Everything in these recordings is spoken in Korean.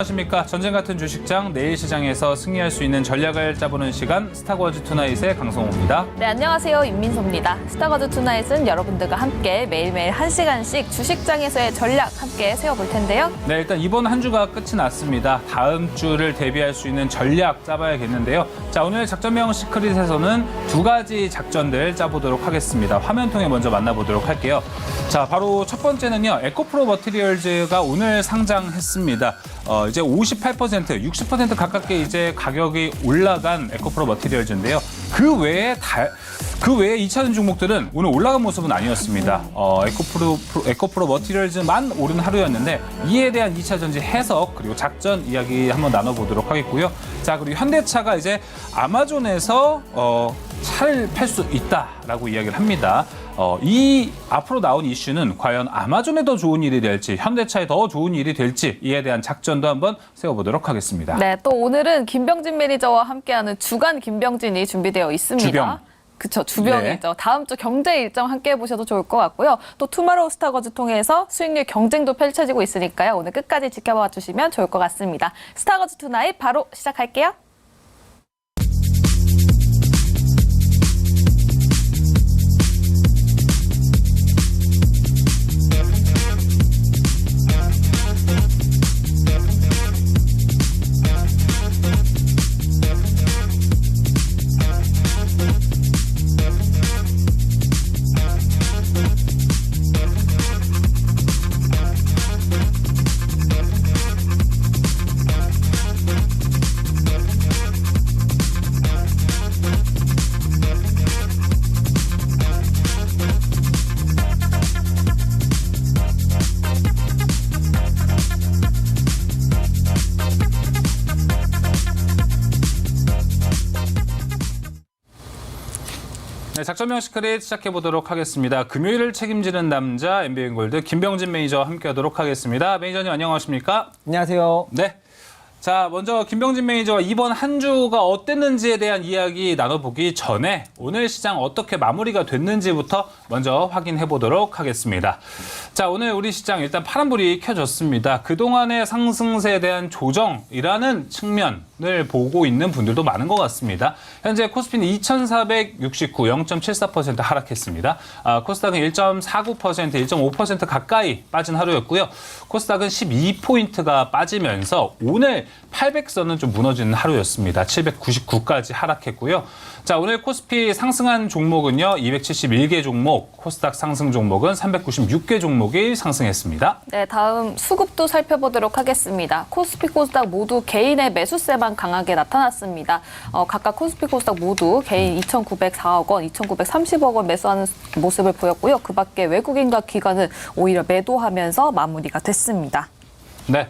안녕하십니까. 전쟁 같은 주식장 내일 시장에서 승리할 수 있는 전략을 짜보는 시간 스타거즈 투나잇의 강성호입니다. 네, 안녕하세요. 임민소입니다. 스타거즈 투나잇은 여러분들과 함께 매일매일 1시간씩 주식장에서의 전략 함께 세워볼 텐데요. 네, 일단 이번 한 주가 끝이 났습니다. 다음 주를 대비할 수 있는 전략 짜봐야겠는데요. 자, 오늘 작전명 시크릿에서는 두 가지 작전들 짜보도록 하겠습니다. 화면 통해 먼저 만나보도록 할게요. 자, 바로 첫 번째는요. 에코프로 머티리얼즈가 오늘 상장했습니다. 이제 58%, 60% 가깝게 이제 가격이 올라간 에코프로 머티리얼즈인데요. 그 외에 2차전 종목들은 오늘 올라간 모습은 아니었습니다. 에코프로 머티리얼즈만 오른 하루였는데 이에 대한 2차 전지 해석 그리고 작전 이야기 한번 나눠보도록 하겠고요. 자, 그리고 현대차가 이제 아마존에서 차를 팔 수 있다라고 이야기를 합니다. 이 앞으로 나온 이슈는 과연 아마존에 더 좋은 일이 될지 현대차에 더 좋은 일이 될지 이에 대한 작전도 한번 세워보도록 하겠습니다. 네, 또 오늘은 김병진 매니저와 함께하는 주간 김병진이 준비되어 있습니다. 주병. 그쵸, 주병이죠. 네. 다음 주 경제 일정 함께 해보셔도 좋을 것 같고요. 또 투마로우 스타거즈 통해서 수익률 경쟁도 펼쳐지고 있으니까요. 오늘 끝까지 지켜봐 주시면 좋을 것 같습니다. 스타거즈 투나잇 바로 시작할게요. 네, 작전명 시크릿 시작해보도록 하겠습니다. 금요일을 책임지는 남자 MBN골드 김병진 매니저와 함께하도록 하겠습니다. 매니저님 안녕하십니까? 안녕하세요. 네. 자, 먼저 김병진 매니저와 이번 한 주가 어땠는지에 대한 이야기 나눠보기 전에 오늘 시장 어떻게 마무리가 됐는지부터 먼저 확인해 보도록 하겠습니다. 자, 오늘 우리 시장 일단 파란불이 켜졌습니다. 그동안의 상승세에 대한 조정이라는 측면을 보고 있는 분들도 많은 것 같습니다. 현재 코스피는 2,469, 0.74% 하락했습니다. 코스닥은 1.49%, 1.5% 가까이 빠진 하루였고요. 코스닥은 12포인트가 빠지면서 오늘 800선은 좀 무너지는 하루였습니다. 799까지 하락했고요. 자, 오늘 코스피 상승한 종목은요. 271개 종목, 코스닥 상승 종목은 396개 종목이 상승했습니다. 네, 다음 수급도 살펴보도록 하겠습니다. 코스피, 코스닥 모두 개인의 매수세만 강하게 나타났습니다. 각각 코스피, 코스닥 모두 개인 2,904억 원, 2,930억 원 매수하는 모습을 보였고요. 그 밖에 외국인과 기관은 오히려 매도하면서 마무리가 됐습니다. 네.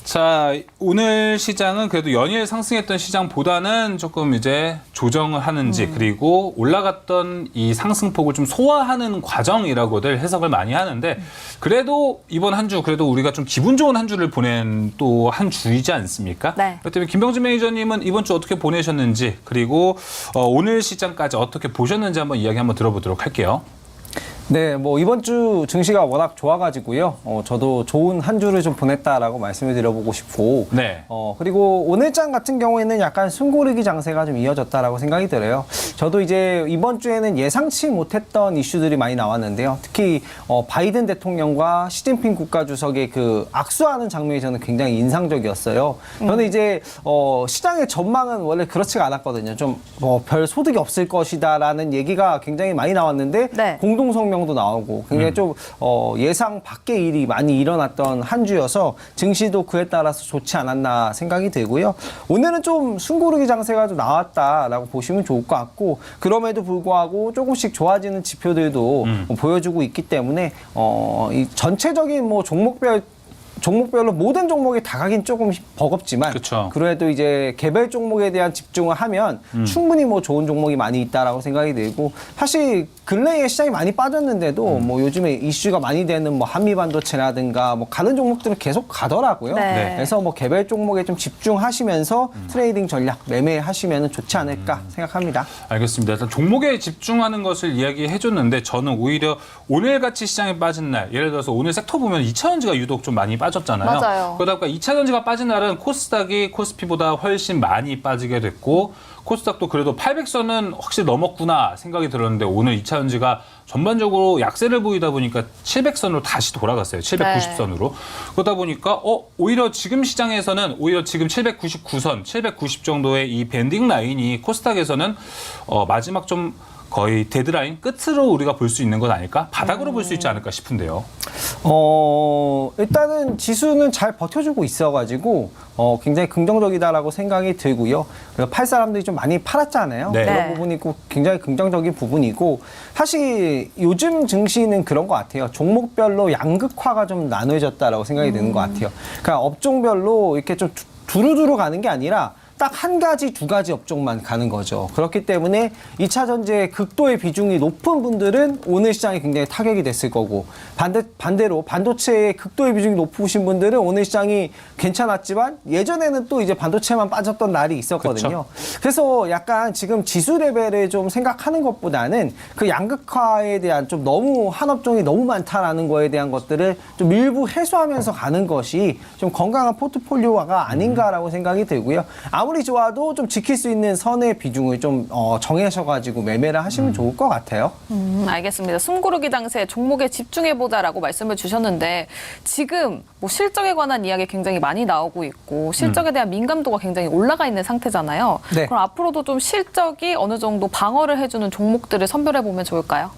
자, 오늘 시장은 그래도 연일 상승했던 시장보다는 조금 이제 조정을 하는지 그리고 올라갔던 이 상승폭을 좀 소화하는 과정이라고들 해석을 많이 하는데 그래도 이번 한 주 그래도 우리가 좀 기분 좋은 한 주를 보낸 또 한 주이지 않습니까? 네. 그렇다면 김병진 매니저님은 이번 주 어떻게 보내셨는지 그리고 오늘 시장까지 어떻게 보셨는지 한번 이야기 한번 들어보도록 할게요. 네, 뭐 이번 주 증시가 워낙 좋아가지고요. 저도 좋은 한 주를 좀 보냈다라고 말씀을 드려보고 싶고, 네. 그리고 오늘장 같은 경우에는 약간 숨고르기 장세가 좀 이어졌다라고 생각이 들어요. 저도 이제 이번 주에는 예상치 못했던 이슈들이 많이 나왔는데요. 특히 바이든 대통령과 시진핑 국가주석의 그 악수하는 장면이 저는 굉장히 인상적이었어요. 저는 이제 시장의 전망은 원래 그렇지가 않았거든요. 좀 별 소득이 없을 것이다라는 얘기가 굉장히 많이 나왔는데 네. 공동 성명도 나오고 굉장히 좀 예상 밖의 일이 많이 일어났던 한 주여서 증시도 그에 따라서 좋지 않았나 생각이 들고요. 오늘은 좀 숨고르기 장세가 좀 나왔다라고 보시면 좋을 것 같고 그럼에도 불구하고 조금씩 좋아지는 지표들도 보여주고 있기 때문에 이 전체적인 뭐 종목별로 모든 종목에 다 가긴 조금 버겁지만 그쵸. 그래도 이제 개별 종목에 대한 집중을 하면 충분히 뭐 좋은 종목이 많이 있다라고 생각이 들고 사실 근래에 시장이 많이 빠졌는데도 뭐 요즘에 이슈가 많이 되는 뭐 한미 반도체라든가 뭐 가는 종목들은 계속 가더라고요. 네. 그래서 뭐 개별 종목에 좀 집중하시면서 트레이딩 전략 매매하시면 좋지 않을까 생각합니다. 알겠습니다. 일단 종목에 집중하는 것을 이야기해줬는데 저는 오히려 오늘같이 시장에 빠진 날, 예를 들어서 오늘 섹터 보면 2차전지가 유독 좀 많이 빠졌잖아요. 맞아요. 그러다 보니까 2차전지가 빠진 날은 코스닥이 코스피보다 훨씬 많이 빠지게 됐고 코스닥도 그래도 800선은 확실히 넘었구나 생각이 들었는데 오늘 2차전지가 전반적으로 약세를 보이다 보니까 700선으로 다시 돌아갔어요. 790선으로. 그러다 보니까 오히려 지금 시장에서는 오히려 지금 799선, 790 정도의 이 밴딩 라인이 코스닥에서는 마지막 좀 거의 데드라인 끝으로 우리가 볼 수 있는 건 아닐까? 바닥으로 볼 수 있지 않을까 싶은데요. 일단은 지수는 잘 버텨주고 있어가지고 굉장히 긍정적이다라고 생각이 들고요. 그리고 팔 사람들이 좀 많이 팔았잖아요. 네. 그런 네. 부분이 굉장히 긍정적인 부분이고 사실 요즘 증시는 그런 것 같아요. 종목별로 양극화가 좀 나눠졌다라고 생각이 드는 것 같아요. 그러니까 업종별로 이렇게 좀 두루두루 가는 게 아니라 딱 한 가지, 두 가지 업종만 가는 거죠. 그렇기 때문에 2차 전지의 극도의 비중이 높은 분들은 오늘 시장이 굉장히 타격이 됐을 거고 반대로 반도체의 극도의 비중이 높으신 분들은 오늘 시장이 괜찮았지만 예전에는 또 이제 반도체만 빠졌던 날이 있었거든요. 그래서 약간 지금 지수 레벨을 좀 생각하는 것보다는 그 양극화에 대한 좀 너무 한 업종이 너무 많다라는 거에 대한 것들을 좀 일부 해소하면서 가는 것이 좀 건강한 포트폴리오가 아닌가라고 생각이 들고요. 아무리 좋아도 좀 지킬 수 있는 선의 비중을 좀 정하셔가지고 매매를 하시면 좋을 것 같아요. 알겠습니다. 숨고르기 장세 종목에 집중해보자라고 말씀을 주셨는데 지금 뭐 실적에 관한 이야기 굉장히 많이 나오고 있고 실적에 대한 민감도가 굉장히 올라가 있는 상태잖아요. 네. 그럼 앞으로도 좀 실적이 어느 정도 방어를 해주는 종목들을 선별해보면 좋을까요?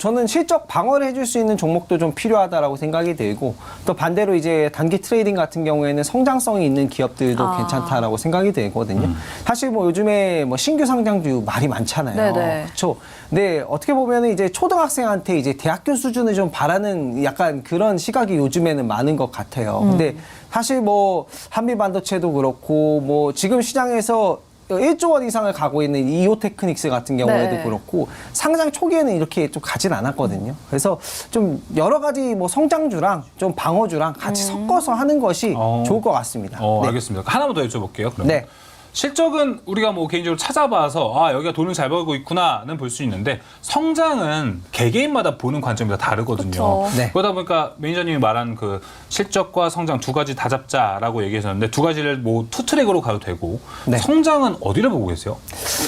저는 실적 방어를 해줄 수 있는 종목도 좀 필요하다라고 생각이 들고 또 반대로 이제 단기 트레이딩 같은 경우에는 성장성이 있는 기업들도 괜찮다라고 생각이 들거든요. 사실 뭐 요즘에 뭐 신규 상장주 말이 많잖아요. 네네. 그렇죠. 근데 어떻게 보면은 이제 초등학생한테 이제 대학교 수준을 좀 바라는 약간 그런 시각이 요즘에는 많은 것 같아요. 근데 사실 뭐 한미 반도체도 그렇고 뭐 지금 시장에서 1조 원 이상을 가고 있는 이오테크닉스 같은 경우에도 네. 그렇고 상장 초기에는 이렇게 좀 가진 않았거든요. 그래서 좀 여러 가지 뭐 성장주랑 좀 방어주랑 같이 섞어서 하는 것이 좋을 것 같습니다. 네. 알겠습니다. 하나만 더 여쭤볼게요. 그러면. 네. 실적은 우리가 뭐 개인적으로 찾아봐서 여기가 돈을 잘 벌고 있구나는 볼 수 있는데 성장은 개개인마다 보는 관점이 다 다르거든요. 그쵸. 네. 그러다 보니까 매니저님이 말한 그 실적과 성장 두 가지 다 잡자라고 얘기하셨는데 두 가지를 뭐 투 트랙으로 가도 되고 네. 성장은 어디를 보고 계세요?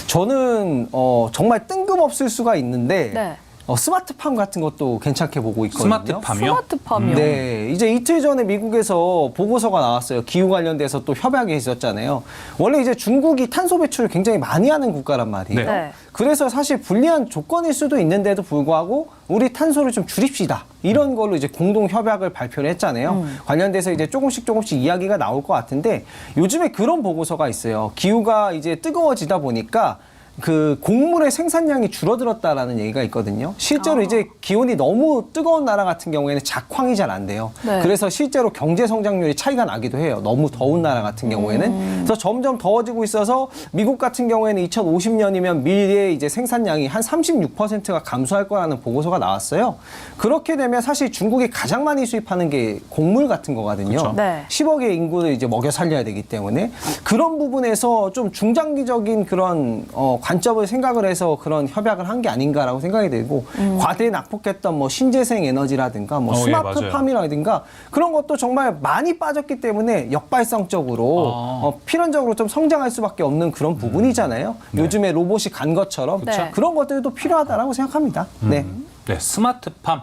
저는 정말 뜬금없을 수가 있는데 네. 스마트팜 같은 것도 괜찮게 보고 있거든요. 스마트팜이요? 스마트팜이요? 네, 이제 이틀 전에 미국에서 보고서가 나왔어요. 기후 관련돼서 또 협약이 있었잖아요. 원래 이제 중국이 탄소 배출을 굉장히 많이 하는 국가란 말이에요. 네. 네. 그래서 사실 불리한 조건일 수도 있는데도 불구하고 우리 탄소를 좀 줄입시다. 이런 걸로 이제 공동 협약을 발표를 했잖아요. 관련돼서 이제 조금씩 이야기가 나올 것 같은데 요즘에 그런 보고서가 있어요. 기후가 이제 뜨거워지다 보니까 그 곡물의 생산량이 줄어들었다라는 얘기가 있거든요. 실제로 이제 기온이 너무 뜨거운 나라 같은 경우에는 작황이 잘 안 돼요. 네. 그래서 실제로 경제 성장률이 차이가 나기도 해요. 너무 더운 나라 같은 경우에는. 그래서 점점 더워지고 있어서 미국 같은 경우에는 2050년이면 밀의 이제 생산량이 한 36%가 감소할 거라는 보고서가 나왔어요. 그렇게 되면 사실 중국이 가장 많이 수입하는 게 곡물 같은 거거든요. 그쵸. 네. 10억의 인구를 이제 먹여 살려야 되기 때문에 그런 부분에서 좀 중장기적인 그런 관점을 생각을 해서 그런 협약을 한 게 아닌가라고 생각이 들고 과대 낙폭했던 뭐 신재생 에너지라든가 뭐 예, 맞아요. 스마트팜이라든가 그런 것도 정말 많이 빠졌기 때문에 역발상적으로 필연적으로 좀 성장할 수밖에 없는 그런 부분이잖아요. 네. 네. 요즘에 로봇이 간 것처럼 그런 것들도 필요하다라고 생각합니다. 네. 네, 스마트팜.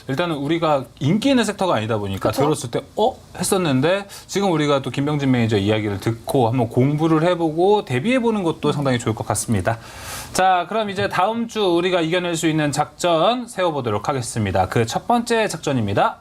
일단은 우리가 인기 있는 섹터가 아니다 보니까 들었을 때 했었는데 지금 우리가 또 김병진 매니저 이야기를 듣고 한번 공부를 해보고 대비해보는 것도 상당히 좋을 것 같습니다. 자, 그럼 이제 다음 주 우리가 이겨낼 수 있는 작전 세워보도록 하겠습니다. 그 첫 번째 작전입니다.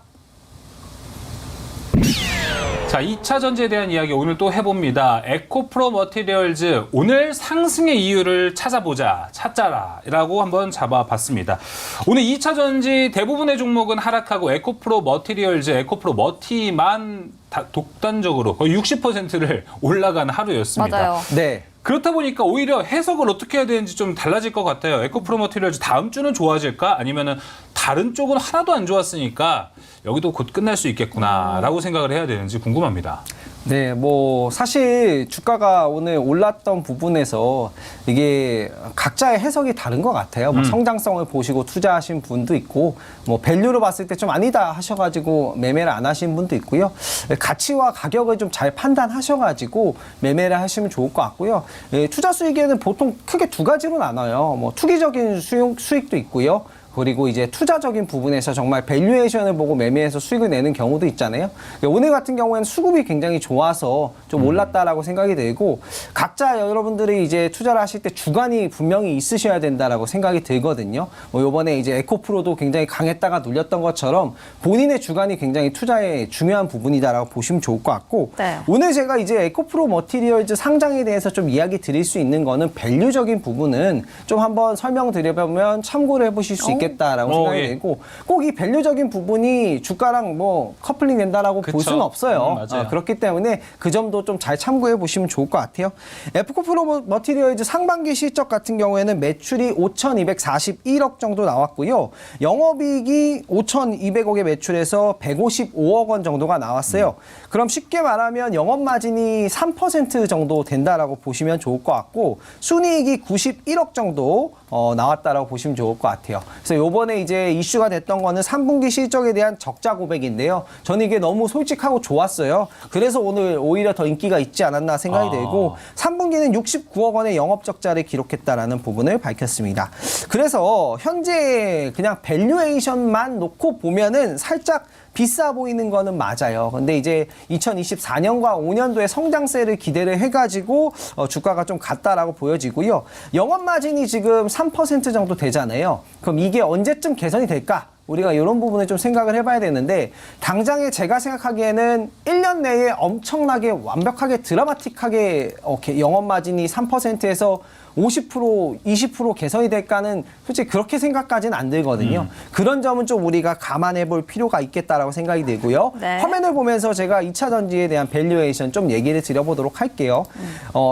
자, 2차 전지에 대한 이야기 오늘 또 해봅니다. 에코프로 머티리얼즈 오늘 상승의 이유를 찾자라고 한번 잡아봤습니다. 오늘 2차 전지 대부분의 종목은 하락하고 에코프로 머티리얼즈, 에코프로 머티만 독단적으로 거의 60%를 올라간 하루였습니다. 맞아요. 네. 그렇다 보니까 오히려 해석을 어떻게 해야 되는지 좀 달라질 것 같아요. 에코프로 머티리얼즈 다음 주는 좋아질까? 아니면은 다른 쪽은 하나도 안 좋았으니까 여기도 곧 끝날 수 있겠구나라고 생각을 해야 되는지 궁금합니다. 네, 뭐 사실 주가가 오늘 올랐던 부분에서 이게 각자의 해석이 다른 것 같아요. 뭐 성장성을 보시고 투자하신 분도 있고, 뭐 밸류로 봤을 때 좀 아니다 하셔가지고 매매를 안 하신 분도 있고요. 가치와 가격을 좀 잘 판단하셔가지고 매매를 하시면 좋을 것 같고요. 투자 수익에는 보통 크게 두 가지로 나눠요. 뭐 투기적인 수익도 있고요. 그리고 이제 투자적인 부분에서 정말 밸류에이션을 보고 매매해서 수익을 내는 경우도 있잖아요. 오늘 같은 경우에는 수급이 굉장히 좋아서 좀 올랐다라고 생각이 들고, 각자 여러분들이 이제 투자를 하실 때 주관이 분명히 있으셔야 된다라고 생각이 들거든요. 뭐 요번에 이제 에코프로도 굉장히 강했다가 눌렸던 것처럼 본인의 주관이 굉장히 투자에 중요한 부분이다라고 보시면 좋을 것 같고, 네. 오늘 제가 이제 에코프로 머티리얼즈 상장에 대해서 좀 이야기 드릴 수 있는 거는 밸류적인 부분은 좀 한번 설명드려보면 참고를 해보실 수 있겠다라고 생각이 예. 되고, 꼭 이 밸류적인 부분이 주가랑 뭐 커플링 된다라고 볼 그쵸. 수는 없어요. 맞아요. 그렇기 때문에 그 점도 좀 잘 참고해 보시면 좋을 것 같아요. 에코프로 머티리얼즈 상반기 실적 같은 경우에는 매출이 5,241억 정도 나왔고요. 영업이익이 5,200억의 매출에서 155억 원 정도가 나왔어요. 그럼 쉽게 말하면 영업 마진이 3% 정도 된다라고 보시면 좋을 것 같고, 순이익이 91억 정도 나왔다라고 보시면 좋을 것 같아요. 그래서 요번에 이제 이슈가 됐던 거는 3분기 실적에 대한 적자 고백인데요. 저는 이게 너무 솔직하고 좋았어요. 그래서 오늘 오히려 더 인기가 있지 않았나 생각이 들고, 3분기는 69억 원의 영업 적자를 기록했다라는 부분을 밝혔습니다. 그래서 현재 그냥 밸류에이션만 놓고 보면은 살짝 비싸 보이는 거는 맞아요. 근데 이제 2024년과 5년도에 성장세를 기대를 해가지고 주가가 좀 같다라고 보여지고요. 영업 마진이 지금 3% 정도 되잖아요. 그럼 이게 언제쯤 개선이 될까? 우리가 이런 부분을 좀 생각을 해봐야 되는데, 당장에 제가 생각하기에는 1년 내에 엄청나게 완벽하게 드라마틱하게 영업 마진이 3%에서 50%, 20% 개선이 될까는 솔직히 그렇게 생각까지는 안 들거든요. 그런 점은 좀 우리가 감안해 볼 필요가 있겠다라고 생각이 들고요. 네. 화면을 화면을 보면서 제가 2차 전지에 대한 밸류에이션 좀 얘기를 드려보도록 할게요.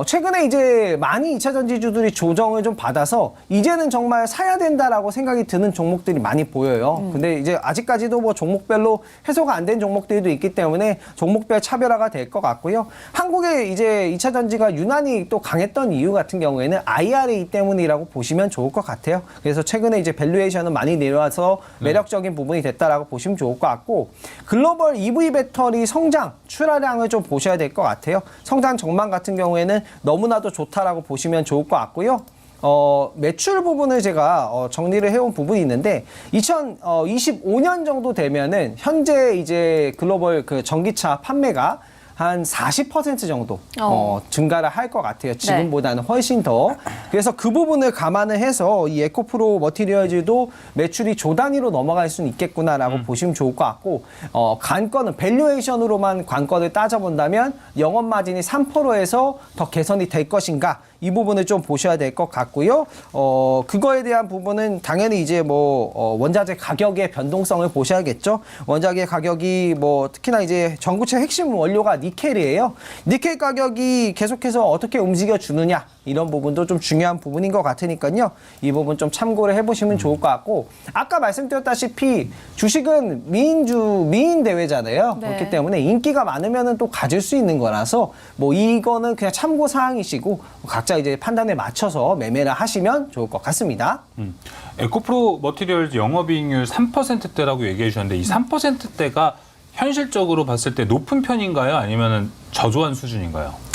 최근에 이제 많이 2차 전지주들이 조정을 좀 받아서 이제는 정말 사야 된다라고 생각이 드는 종목들이 많이 보여요. 근데 이제 아직까지도 뭐 종목별로 해소가 안 된 종목들도 있기 때문에 종목별 차별화가 될 것 같고요. 한국의 이제 2차 전지가 유난히 또 강했던 이유 같은 경우에는 IRA 때문이라고 보시면 좋을 것 같아요. 그래서 최근에 이제 밸류에이션은 많이 내려와서 매력적인 부분이 됐다라고 보시면 좋을 것 같고, 글로벌 EV 배터리 성장 출하량을 좀 보셔야 될 것 같아요. 성장 전망 같은 경우에는 너무나도 좋다라고 보시면 좋을 것 같고요. 매출 부분을 제가 정리를 해온 부분이 있는데, 2025년 정도 되면은 현재 이제 글로벌 그 전기차 판매가 한 40% 정도 증가를 할 것 같아요. 지금보다는 훨씬 더. 그래서 그 부분을 감안을 해서 이 에코프로 머티리얼즈도 매출이 조 단위로 넘어갈 수는 있겠구나라고 보시면 좋을 것 같고, 관건은 밸류에이션으로만 관건을 따져본다면 영업 마진이 3%에서 더 개선이 될 것인가, 이 부분을 좀 보셔야 될 것 같고요. 그거에 대한 부분은 당연히 이제 뭐 원자재 가격의 변동성을 보셔야겠죠. 원자재 가격이 뭐 특히나 이제 전구체 핵심 원료가 니켈이에요. 니켈 가격이 계속해서 어떻게 움직여 주느냐, 이런 부분도 좀 중요한 부분인 것 같으니까요. 이 부분 좀 참고를 해보시면 좋을 것 같고, 아까 말씀드렸다시피 주식은 미인 대회잖아요. 네. 그렇기 때문에 인기가 많으면은 또 가질 수 있는 거라서 뭐 이거는 그냥 참고 사항이시고 각자 이제 판단에 맞춰서 매매를 하시면 좋을 것 같습니다. 에코프로 머티리얼즈 영업이익률 3%대라고 얘기해 주셨는데, 이 3%대가 현실적으로 봤을 때 높은 편인가요? 아니면 저조한 수준인가요?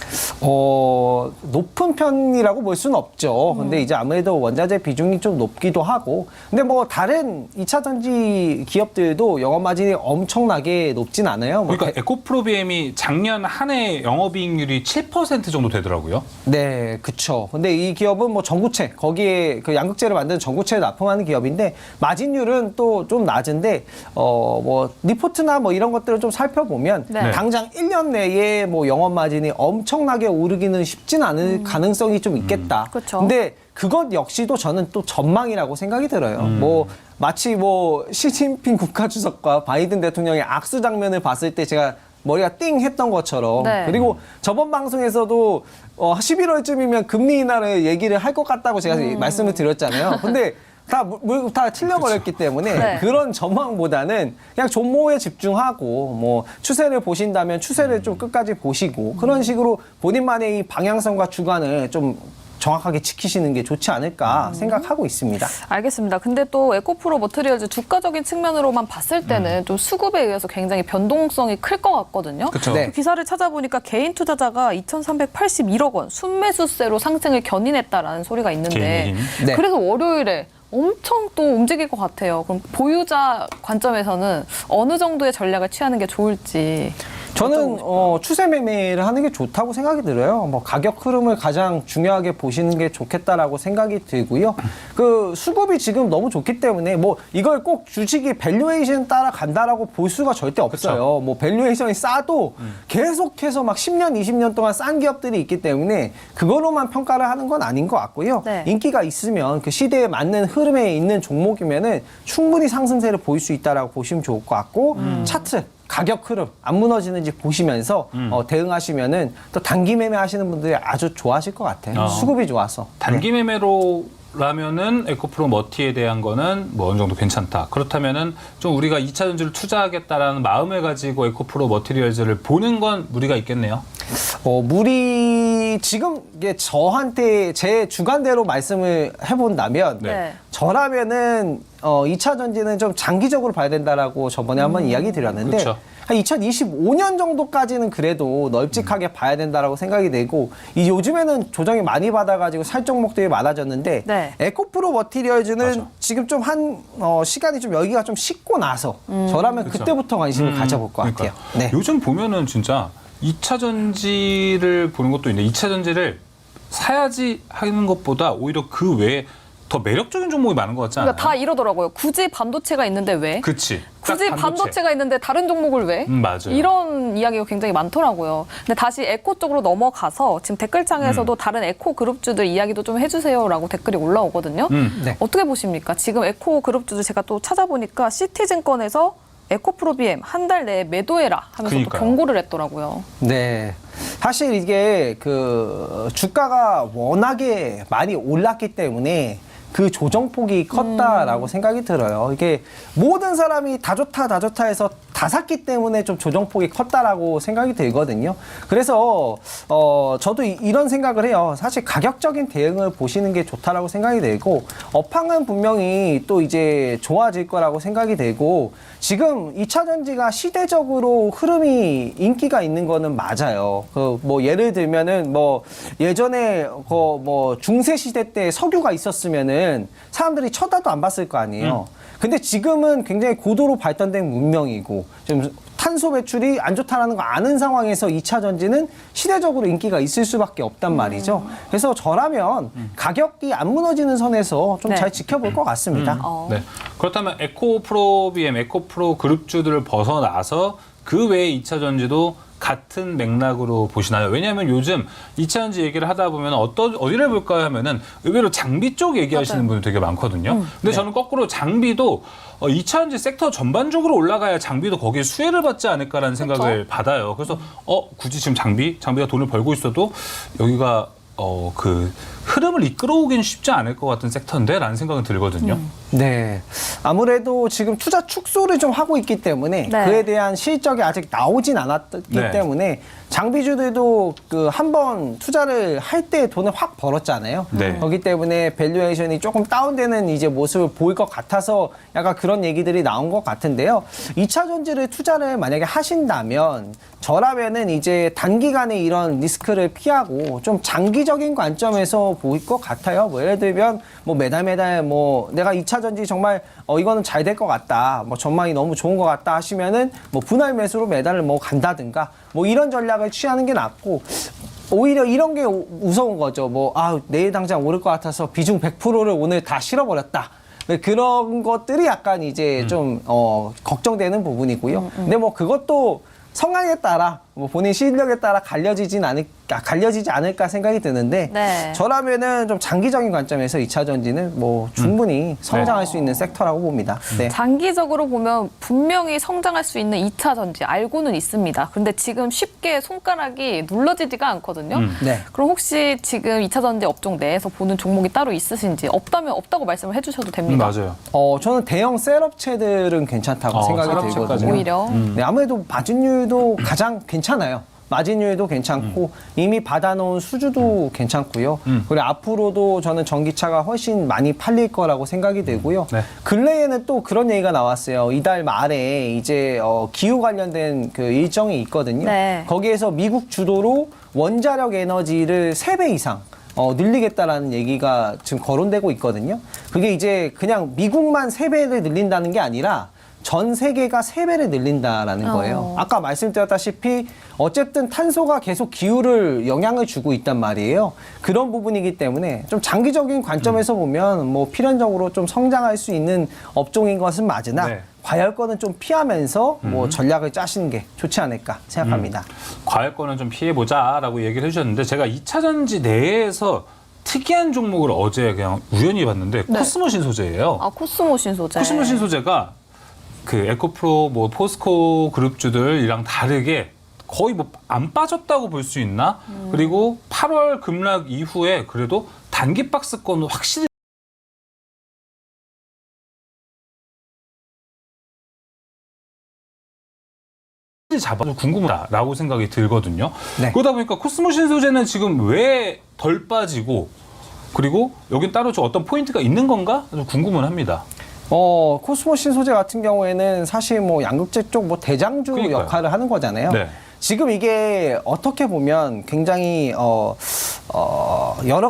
높은 편이라고 볼 수는 없죠. 근데 이제 아무래도 원자재 비중이 좀 높기도 하고, 근데 뭐 다른 2차 전지 기업들도 영업 마진이 엄청나게 높진 않아요. 뭐 그러니까 에코프로비엠이 작년 한 해 영업이익률이 7% 정도 되더라고요. 네, 그쵸. 근데 이 기업은 뭐 전구체, 거기에 그 양극재를 만드는 전구체를 납품하는 기업인데, 마진율은 또 좀 낮은데, 뭐, 리포트나 뭐 이런 것들을 좀 살펴보면, 네. 당장 1년 내에 뭐 영업 마진이 엄청나게 오르기는 쉽진 않을 가능성이 좀 있겠다. 그쵸. 근데 그것 역시도 저는 또 전망이라고 생각이 들어요. 뭐, 마치 뭐, 시진핑 국가주석과 바이든 대통령의 악수 장면을 봤을 때 제가 머리가 띵 했던 것처럼. 네. 그리고 저번 방송에서도 11월쯤이면 금리 인하를 얘기를 할 것 같다고 제가 말씀을 드렸잖아요. 근데 다 틀려버렸기 때문에 네. 그런 전망보다는 그냥 종목에 집중하고 뭐 추세를 보신다면 추세를 좀 끝까지 보시고 그런 식으로 본인만의 이 방향성과 주관을 좀 정확하게 지키시는 게 좋지 않을까 생각하고 있습니다. 알겠습니다. 근데 또 에코프로 머티리얼즈 주가적인 측면으로만 봤을 때는 좀 수급에 의해서 굉장히 변동성이 클 것 같거든요. 그쵸. 네. 그 기사를 찾아보니까 개인 투자자가 2,381억 원 순매수세로 상승을 견인했다라는 소리가 있는데 개인. 네. 그래서 월요일에 엄청 또 움직일 것 같아요. 그럼 보유자 관점에서는 어느 정도의 전략을 취하는 게 좋을지. 저는 추세 매매를 하는 게 좋다고 생각이 들어요. 뭐 가격 흐름을 가장 중요하게 보시는 게 좋겠다라고 생각이 들고요. 그 수급이 지금 너무 좋기 때문에 뭐 이걸 꼭 주식이 밸류에이션 따라 간다라고 볼 수가 절대 없어요. 그쵸. 뭐 밸류에이션이 싸도 계속해서 막 10년, 20년 동안 싼 기업들이 있기 때문에 그걸로만 평가를 하는 건 아닌 것 같고요. 네. 인기가 있으면 그 시대에 맞는 흐름에 있는 종목이면은 충분히 상승세를 보일 수 있다라고 보시면 좋을 것 같고 차트. 가격 흐름 안 무너지는지 보시면서 대응하시면은 또 단기 매매 하시는 분들이 아주 좋아하실 것 같아요. 수급이 좋아서. 단기 매매로라면은 에코프로 머티에 대한 거는 뭐 어느 정도 괜찮다. 그렇다면은 좀 우리가 2차 전지를 투자하겠다라는 마음을 가지고 에코프로 머티리얼즈를 보는 건 무리가 있겠네요. 지금 이게 저한테 제 주관대로 말씀을 해본다면 네. 저라면은 2차 전지는 좀 장기적으로 봐야 된다라고 저번에 한번 이야기 드렸는데 그쵸. 한 2025년 정도까지는 그래도 넓직하게 봐야 된다라고 생각이 되고 요즘에는 조정이 많이 받아가지고 살 종목들이 많아졌는데 네. 에코프로 머티리얼즈는 맞아. 지금 좀 시간이 좀 여기가 좀 식고 나서 저라면 그쵸. 그때부터 관심을 가져볼 것 같아요. 네. 요즘 보면은 진짜 2차 전지를 보는 것도 있는데 2차 전지를 사야지 하는 것보다 오히려 그 외에 더 매력적인 종목이 많은 것 같지 않아요? 그러니까 다 이러더라고요. 굳이 반도체가 있는데 왜? 그치. 굳이 딱 반도체가 있는데 다른 종목을 왜? 맞아요. 이런 이야기가 굉장히 많더라고요. 근데 다시 에코 쪽으로 넘어가서 지금 댓글창에서도 다른 에코 그룹주들 이야기도 좀 해주세요라고 댓글이 올라오거든요. 네. 어떻게 보십니까? 지금 에코 그룹주들 제가 또 찾아보니까 시티증권에서 에코프로 BM 한 달 내에 매도해라 하면서 또 그러니까요. 경고를 했더라고요. 네. 사실 이게 그 주가가 워낙에 많이 올랐기 때문에 그 조정폭이 컸다라고 생각이 들어요. 이게 모든 사람이 다 좋다 해서 다 샀기 때문에 좀 조정폭이 컸다라고 생각이 들거든요. 그래서 저도 이런 생각을 해요. 사실 가격적인 대응을 보시는 게 좋다라고 생각이 되고 업황은 분명히 또 이제 좋아질 거라고 생각이 되고 지금 2차 전지가 시대적으로 흐름이 인기가 있는 거는 맞아요. 그 뭐 예를 들면은 뭐 예전에 뭐 중세 시대 때 석유가 있었으면은 사람들이 쳐다도 안 봤을 거 아니에요. 근데 지금은 굉장히 고도로 발전된 문명이고 좀 탄소 배출이 안 좋다라는 거 아는 상황에서 2차 전지는 시대적으로 인기가 있을 수밖에 없단 말이죠. 그래서 저라면 가격이 안 무너지는 선에서 좀 네. 잘 지켜볼 것 같습니다. 네. 그렇다면 에코프로 BM, 에코프로 그룹주들을 벗어나서 그 외에 2차 전지도 같은 맥락으로 보시나요? 왜냐하면 요즘 2차 전지 얘기를 하다 보면 어디를 볼까요 하면은 의외로 장비 쪽 얘기하시는 맞아요. 분들 되게 많거든요. 근데 저는 거꾸로 장비도 2차 전지 섹터 전반적으로 올라가야 장비도 거기에 수혜를 받지 않을까라는 생각을 받아요. 그래서 굳이 지금 장비가 돈을 벌고 있어도 여기가 그 흐름을 이끌어오기는 쉽지 않을 것 같은 섹터인데 라는 생각은 들거든요. 네. 아무래도 지금 투자 축소를 좀 하고 있기 때문에 네. 그에 대한 실적이 아직 나오진 않았기 네. 때문에 장비주들도 그 한 번 투자를 할 때 돈을 확 벌었잖아요. 네. 그렇기 때문에 밸류에이션이 조금 다운되는 이제 모습을 보일 것 같아서 약간 그런 얘기들이 나온 것 같은데요. 2차 전지를 투자를 만약에 하신다면 저라면은 이제 단기간에 이런 리스크를 피하고 좀 장기적인 관점에서 보일 것 같아요. 뭐 예를 들면 뭐 매달 뭐 내가 2차 전지 정말 이거는 잘 될 것 같다. 뭐 전망이 너무 좋은 것 같다 하시면은 뭐 분할 매수로 매달을 뭐 간다든가 뭐 이런 전략을 취하는 게 낫고 오히려 이런 게 무서운 거죠. 뭐 내일 당장 오를 것 같아서 비중 100%를 오늘 다 실어버렸다. 그런 것들이 약간 이제 좀 걱정되는 부분이고요. 근데 뭐 그것도 성향에 따라 뭐 본인 실력에 따라 갈려지지 않을까 생각이 드는데 네. 저라면은 좀 장기적인 관점에서 2차 전지는 뭐 충분히 성장할 네. 수 있는 섹터라고 봅니다. 네. 장기적으로 보면 분명히 성장할 수 있는 2차 전지 알고는 있습니다. 그런데 지금 쉽게 손가락이 눌러지지가 않거든요. 네. 그럼 혹시 지금 2차 전지 업종 내에서 보는 종목이 따로 있으신지 없다면 없다고 말씀을 해주셔도 됩니다. 맞아요. 저는 대형 셀업체들은 괜찮다고 생각이 셀업체까지. 들거든요. 오히려 네, 아무래도 마진율도 가장 괜찮아요. 마진율도 괜찮고 이미 받아놓은 수주도 괜찮고요. 그리고 앞으로도 저는 전기차가 훨씬 많이 팔릴 거라고 생각이 들고요. 네. 근래에는 또 그런 얘기가 나왔어요. 이달 말에 이제 기후 관련된 그 일정이 있거든요. 네. 거기에서 미국 주도로 원자력 에너지를 3배 이상 늘리겠다라는 얘기가 지금 거론되고 있거든요. 그게 이제 그냥 미국만 3배를 늘린다는 게 아니라 전 세계가 3배를 늘린다라는 거예요. 아까 말씀드렸다시피 어쨌든 탄소가 계속 기후를 영향을 주고 있단 말이에요. 그런 부분이기 때문에 좀 장기적인 관점에서 보면 뭐 필연적으로 좀 성장할 수 있는 업종인 것은 맞으나 네. 과열권은 좀 피하면서 뭐 전략을 짜시는 게 좋지 않을까 생각합니다. 과열권은 좀 피해보자라고 얘기를 해주셨는데 제가 2차 전지 내에서 특이한 종목을 어제 그냥 우연히 봤는데 네. 코스모신 소재예요. 아 코스모신 소재. 코스모신 소재가 그 에코프로, 뭐 포스코 그룹주들이랑 다르게 거의 뭐 안 빠졌다고 볼 수 있나? 그리고 8월 급락 이후에 그래도 단기 박스권은 확실히 잡아서 궁금하다라고 생각이 들거든요. 네. 그러다 보니까 코스모신 소재는 지금 왜 덜 빠지고 그리고 여긴 따로 좀 어떤 포인트가 있는 건가? 좀 궁금은 합니다. 코스모신 소재 같은 경우에는 사실 뭐 양극재 쪽 뭐 대장주 그러니까요. 역할을 하는 거잖아요. 네. 지금 이게 어떻게 보면 굉장히 여러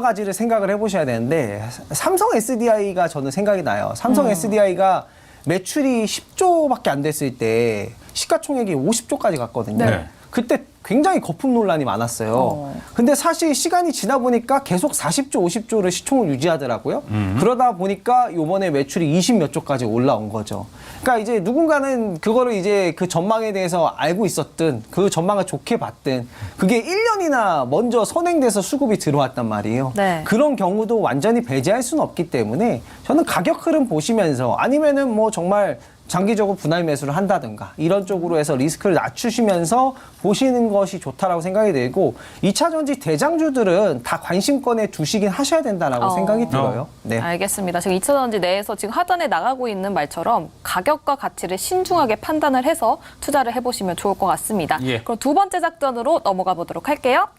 가지를 생각을 해보셔야 되는데 삼성 SDI가 저는 생각이 나요. 삼성 SDI가 매출이 10조밖에 안 됐을 때 시가총액이 50조까지 갔거든요. 네. 그때 굉장히 거품 논란이 많았어요. 근데 사실 시간이 지나 보니까 계속 40조, 50조를 시총을 유지하더라고요. 그러다 보니까 요번에 매출이 20몇 조까지 올라온 거죠. 그러니까 이제 누군가는 그거를 이제 그 전망에 대해서 알고 있었든 그 전망을 좋게 봤든 그게 1년이나 먼저 선행돼서 수급이 들어왔단 말이에요. 네. 그런 경우도 완전히 배제할 수는 없기 때문에 저는 가격 흐름 보시면서 아니면은 뭐 정말 장기적으로 분할 매수를 한다든가 이런 쪽으로 해서 리스크를 낮추시면서 보시는 것이 좋다라고 생각이 들고 2차 전지 대장주들은 다 관심권에 두시긴 하셔야 된다라고 생각이 들어요. 네. 알겠습니다. 지금 2차 전지 내에서 지금 하단에 나가고 있는 말처럼 가격과 가치를 신중하게 판단을 해서 투자를 해보시면 좋을 것 같습니다. 예. 그럼 두 번째 작전으로 넘어가 보도록 할게요.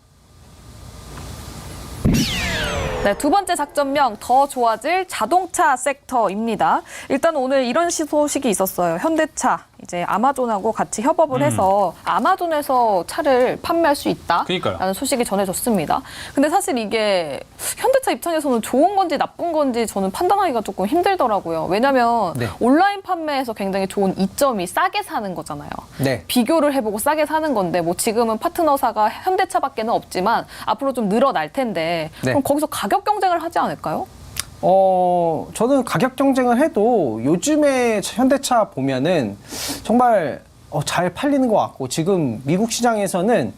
네, 두 번째 작전명 더 좋아질 자동차 섹터입니다. 일단 오늘 이런 소식이 있었어요. 현대차 이제 아마존하고 같이 협업을 해서 아마존에서 차를 판매할 수 그러니까요. 있다라는 소식이 전해졌습니다. 근데 사실 이게 현대차 입장에서는 좋은 건지 나쁜 건지 저는 판단하기가 조금 힘들더라고요. 왜냐하면 네. 온라인 판매에서 굉장히 좋은 이점이 싸게 사는 거잖아요. 네. 비교를 해보고 싸게 사는 건데 뭐 지금은 파트너사가 현대차밖에는 없지만 앞으로 좀 늘어날 텐데 네. 그럼 거기서 가격 경쟁을 하지 않을까요? 저는 가격 경쟁을 해도 요즘에 현대차 보면은 정말 잘 팔리는 것 같고 지금 미국 시장에서는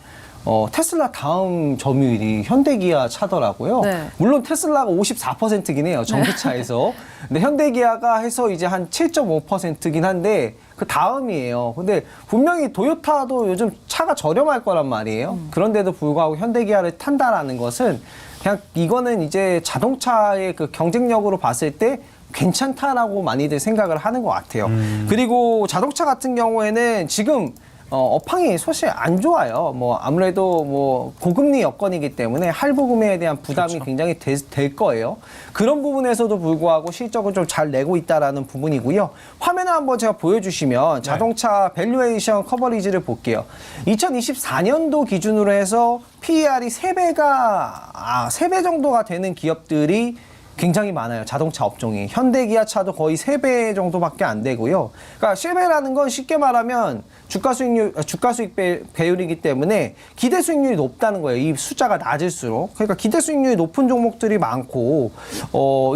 테슬라 다음 점유율이 현대기아 차더라고요. 네. 물론 테슬라가 54%긴 해요. 전기차에서. 근데 현대기아가 해서 이제 한 7.5%긴 한데 그 다음이에요. 근데 분명히 도요타도 요즘 차가 저렴할 거란 말이에요. 그런데도 불구하고 현대기아를 탄다라는 것은 그냥 이거는 이제 자동차의 그 경쟁력으로 봤을 때 괜찮다라고 많이들 생각을 하는 것 같아요. 그리고 자동차 같은 경우에는 지금 업황이 사실 안 좋아요. 뭐 아무래도 뭐 고금리 여건이기 때문에 할부 구매에 대한 부담이 그렇죠. 굉장히 될 거예요. 그런 부분에서도 불구하고 실적을 좀 잘 내고 있다라는 부분이고요. 화면을 한번 제가 보여주시면 자동차 밸류에이션 커버리지를 볼게요. 2024년도 기준으로 해서 PER이 3배 정도가 되는 기업들이 굉장히 많아요. 자동차 업종이. 현대 기아차도 거의 3배 정도밖에 안 되고요. 그러니까 실배라는 건 쉽게 말하면 주가 수익 배율이기 때문에 기대 수익률이 높다는 거예요. 이 숫자가 낮을수록. 그러니까 기대 수익률이 높은 종목들이 많고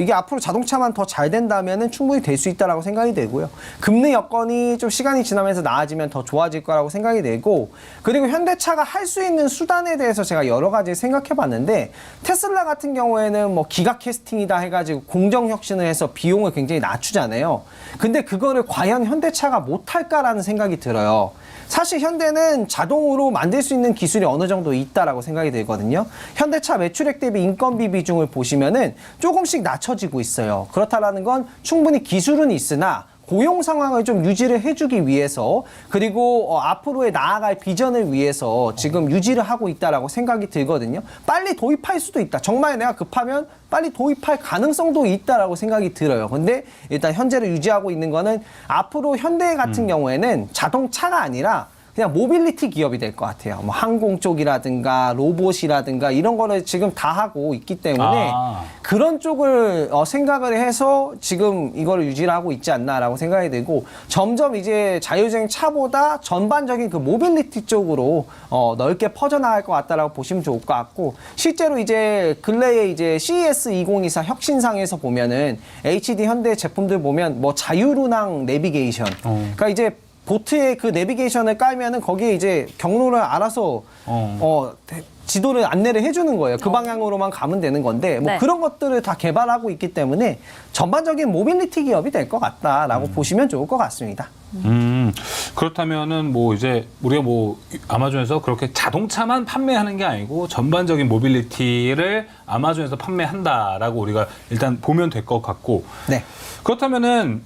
이게 앞으로 자동차만 더 잘 된다면은 충분히 될 수 있다라고 생각이 되고요. 금리 여건이 좀 시간이 지나면서 나아지면 더 좋아질 거라고 생각이 되고, 그리고 현대차가 할 수 있는 수단에 대해서 제가 여러 가지 생각해 봤는데, 테슬라 같은 경우에는 뭐 기가 캐스팅이다 해가지고 공정 혁신을 해서 비용을 굉장히 낮추잖아요. 근데 그거를 과연 현대차가 못할까라는 생각이 들어요. 사실 현대는 자동으로 만들 수 있는 기술이 어느 정도 있다라고 생각이 들거든요. 현대차 매출액 대비 인건비 비중을 보시면은 조금씩 낮춰지고 있어요. 그렇다라는 건 충분히 기술은 있으나 고용 상황을 좀 유지를 해주기 위해서, 그리고 앞으로의 나아갈 비전을 위해서 지금 유지를 하고 있다라고 생각이 들거든요. 빨리 도입할 수도 있다. 정말 내가 급하면 빨리 도입할 가능성도 있다라고 생각이 들어요. 근데 일단 현재를 유지하고 있는 거는 앞으로 현대 같은 경우에는 자동차가 아니라 그냥 모빌리티 기업이 될 것 같아요. 뭐 항공 쪽이라든가 로봇이라든가 이런 거를 지금 다 하고 있기 때문에 그런 쪽을 생각을 해서 지금 이거를 유지를 하고 있지 않나라고 생각이 들고, 점점 이제 자율주행 차보다 전반적인 그 모빌리티 쪽으로 넓게 퍼져나갈 것 같다라고 보시면 좋을 것 같고, 실제로 이제 근래에 이제 CES 2024 혁신상에서 보면은 HD 현대 제품들 보면 뭐 자율운항 내비게이션, 그러니까 이제 보트에 그 내비게이션을 깔면은 거기에 이제 경로를 알아서 지도를 안내를 해주는 거예요. 그 방향으로만 가면 되는 건데, 뭐 네. 그런 것들을 다 개발하고 있기 때문에 전반적인 모빌리티 기업이 될 것 같다라고 보시면 좋을 것 같습니다. 그렇다면은 뭐 이제 우리가 뭐 아마존에서 그렇게 자동차만 판매하는 게 아니고 전반적인 모빌리티를 아마존에서 판매한다라고 우리가 일단 보면 될 것 같고, 네. 그렇다면은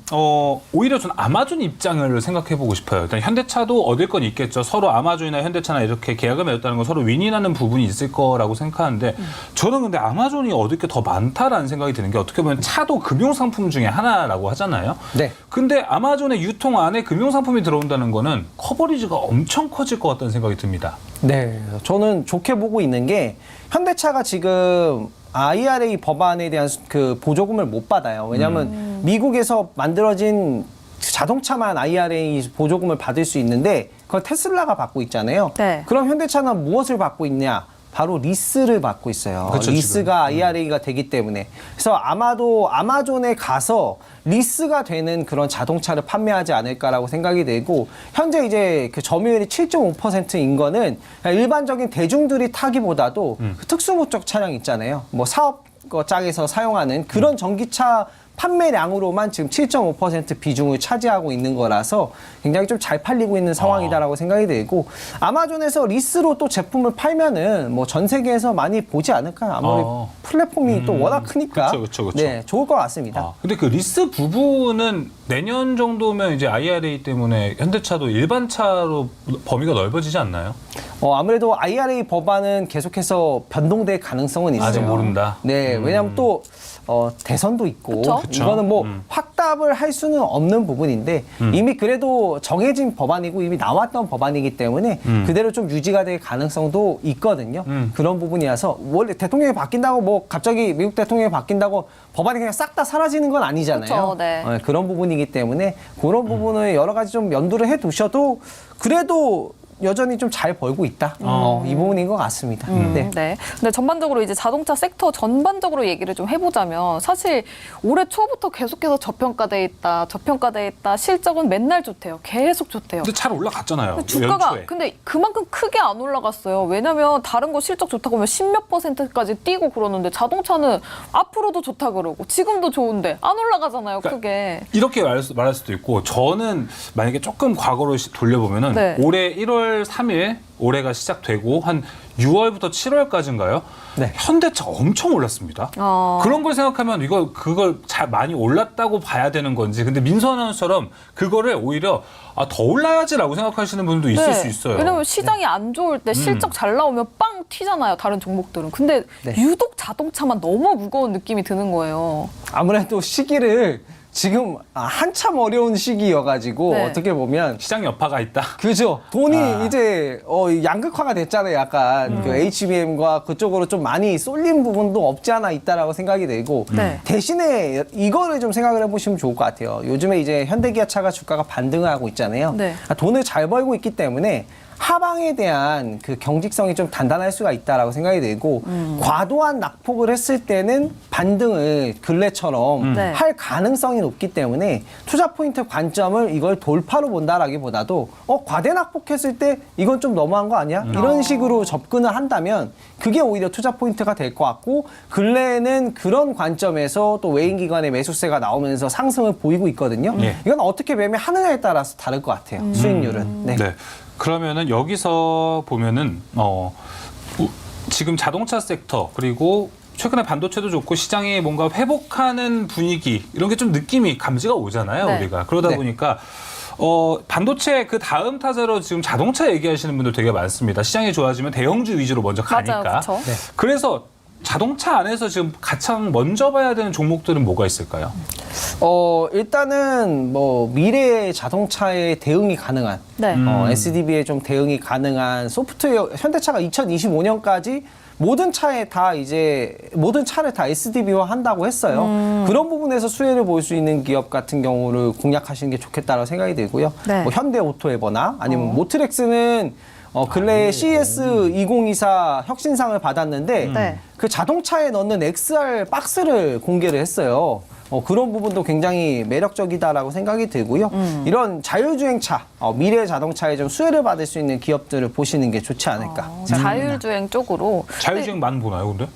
오히려 저는 아마존 입장을 생각해 보고 싶어요. 일단 현대차도 얻을 건 있겠죠. 서로 아마존이나 현대차나 이렇게 계약을 맺었다는 건 서로 윈윈하는 부분이 있을 거라고 생각하는데, 저는 근데 아마존이 얻을 게 더 많다라는 생각이 드는 게, 어떻게 보면 차도 금융상품 중에 하나라고 하잖아요. 네. 근데 아마존의 유통 안에 금융상품이 들어온다는 거는 커버리지가 엄청 커질 것 같다는 생각이 듭니다. 네. 저는 좋게 보고 있는 게, 현대차가 지금 IRA 법안에 대한 그 보조금을 못 받아요. 왜냐하면 미국에서 만들어진 자동차만 IRA 보조금을 받을 수 있는데 그걸 테슬라가 받고 있잖아요. 네. 그럼 현대차는 무엇을 받고 있냐? 바로 리스를 받고 있어요. 그렇죠, 리스가 IRA가 되기 때문에. 그래서 아마도 아마존에 가서 리스가 되는 그런 자동차를 판매하지 않을까라고 생각이 되고, 현재 이제 그 점유율이 7.5%인 거는 일반적인 대중들이 타기보다도 그 특수 목적 차량 있잖아요. 뭐 사업 장에서 사용하는 그런 전기차 판매량으로만 지금 7.5% 비중을 차지하고 있는 거라서 굉장히 좀 잘 팔리고 있는 상황이다라고 생각이 되고, 아마존에서 리스로 또 제품을 팔면은 뭐 전 세계에서 많이 보지 않을까요? 아무리 플랫폼이 또 워낙 크니까. 그쵸. 네, 좋을 것 같습니다. 근데 그 리스 부분은 내년 정도면 이제 IRA 때문에 현대차도 일반 차로 범위가 넓어지지 않나요? 아무래도 IRA 법안은 계속해서 변동될 가능성은 있어요. 아직 모른다. 네, 왜냐하면 또 대선도 있고, 그쵸? 이거는 뭐 확답을 할 수는 없는 부분인데 이미 그래도 정해진 법안이고 이미 나왔던 법안이기 때문에 그대로 좀 유지가 될 가능성도 있거든요. 그런 부분이라서 원래 대통령이 바뀐다고 뭐 갑자기 미국 대통령이 바뀐다고 법안이 그냥 싹 다 사라지는 건 아니잖아요. 그쵸, 네. 그런 부분이기 때문에 그런 부분을 여러 가지 좀 연두를 해 두셔도 그래도 여전히 좀 잘 벌고 있다. 이 부분인 것 같습니다. 네. 네. 근데 전반적으로 이제 자동차 섹터 전반적으로 얘기를 좀 해보자면, 사실 올해 초부터 계속해서 저평가돼 있다. 실적은 맨날 좋대요. 계속 좋대요. 근데 잘 올라갔잖아요. 근데 주가가 연초에. 근데 그만큼 크게 안 올라갔어요. 왜냐면 다른 거 실적 좋다고 하면 10몇 %까지 뛰고 그러는데, 자동차는 앞으로도 좋다 그러고 지금도 좋은데 안 올라가잖아요. 그러니까 크게. 이렇게 말할 수도 있고, 저는 만약에 조금 과거로 돌려보면은 네. 올해 1월 3일 올해가 시작되고 한 6월부터 7월까지인가요? 네. 현대차 엄청 올랐습니다. 그런 걸 생각하면 그걸 잘 많이 올랐다고 봐야 되는 건지, 근데 민수 아나운서처럼 그거를 오히려 더 올라야지라고 생각하시는 분도 있을 수 있어요. 왜냐면 시장이 안 좋을 때 실적 잘 나오면 빵 튀잖아요. 다른 종목들은. 근데 네. 유독 자동차만 너무 무거운 느낌이 드는 거예요. 아무래도 시기를 지금 한참 어려운 시기여가지고 네. 어떻게 보면 시장 여파가 있다. 그죠. 돈이 이제 양극화가 됐잖아요. 약간 그 HBM과 그쪽으로 좀 많이 쏠린 부분도 없지 않아 있다라고 생각이 되고 네. 대신에 이거를 좀 생각을 해보시면 좋을 것 같아요. 요즘에 이제 현대기아차가 주가가 반등을 하고 있잖아요. 네. 돈을 잘 벌고 있기 때문에 하방에 대한 그 경직성이 좀 단단할 수가 있다라고 생각이 되고 과도한 낙폭을 했을 때는 반등을 근래처럼 네. 할 가능성이 높기 때문에 투자 포인트 관점을 이걸 돌파로 본다라기보다도 과대 낙폭했을 때 이건 좀 너무한 거 아니야? 이런 식으로 접근을 한다면 그게 오히려 투자 포인트가 될 것 같고 근래에는 그런 관점에서 또 외인 기관의 매수세가 나오면서 상승을 보이고 있거든요. 네. 이건 어떻게 매매하느냐에 따라서 다를 것 같아요. 수익률은. 네. 네. 그러면은 여기서 보면은 지금 자동차 섹터 그리고 최근에 반도체도 좋고 시장이 뭔가 회복하는 분위기 이런 게 좀 느낌이 감지가 오잖아요. 네. 우리가 그러다 네. 보니까 반도체 그 다음 타자로 지금 자동차 얘기하시는 분들 되게 많습니다. 시장이 좋아지면 대형주 위주로 먼저 가니까. 맞아요, 그쵸? 네. 그래서 자동차 안에서 지금 가장 먼저 봐야 되는 종목들은 뭐가 있을까요? 일단은 뭐 미래의 자동차에 대응이 가능한 네. SDB에 좀 대응이 가능한 소프트웨어 현대차가 2025년까지 모든 차를 다 SDB화 한다고 했어요. 그런 부분에서 수혜를 볼 수 있는 기업 같은 경우를 공략하시는 게 좋겠다라고 생각이 들고요. 네. 뭐 현대오토에버나 아니면 모트렉스는 근래에 CES 2024 혁신상을 받았는데 네. 그 자동차에 넣는 XR 박스를 공개를 했어요. 그런 부분도 굉장히 매력적이다라고 생각이 들고요. 이런 자율주행차, 미래 자동차에 좀 수혜를 받을 수 있는 기업들을 보시는 게 좋지 않을까. 자율주행 쪽으로. 자율주행 많이 보나요, 근데?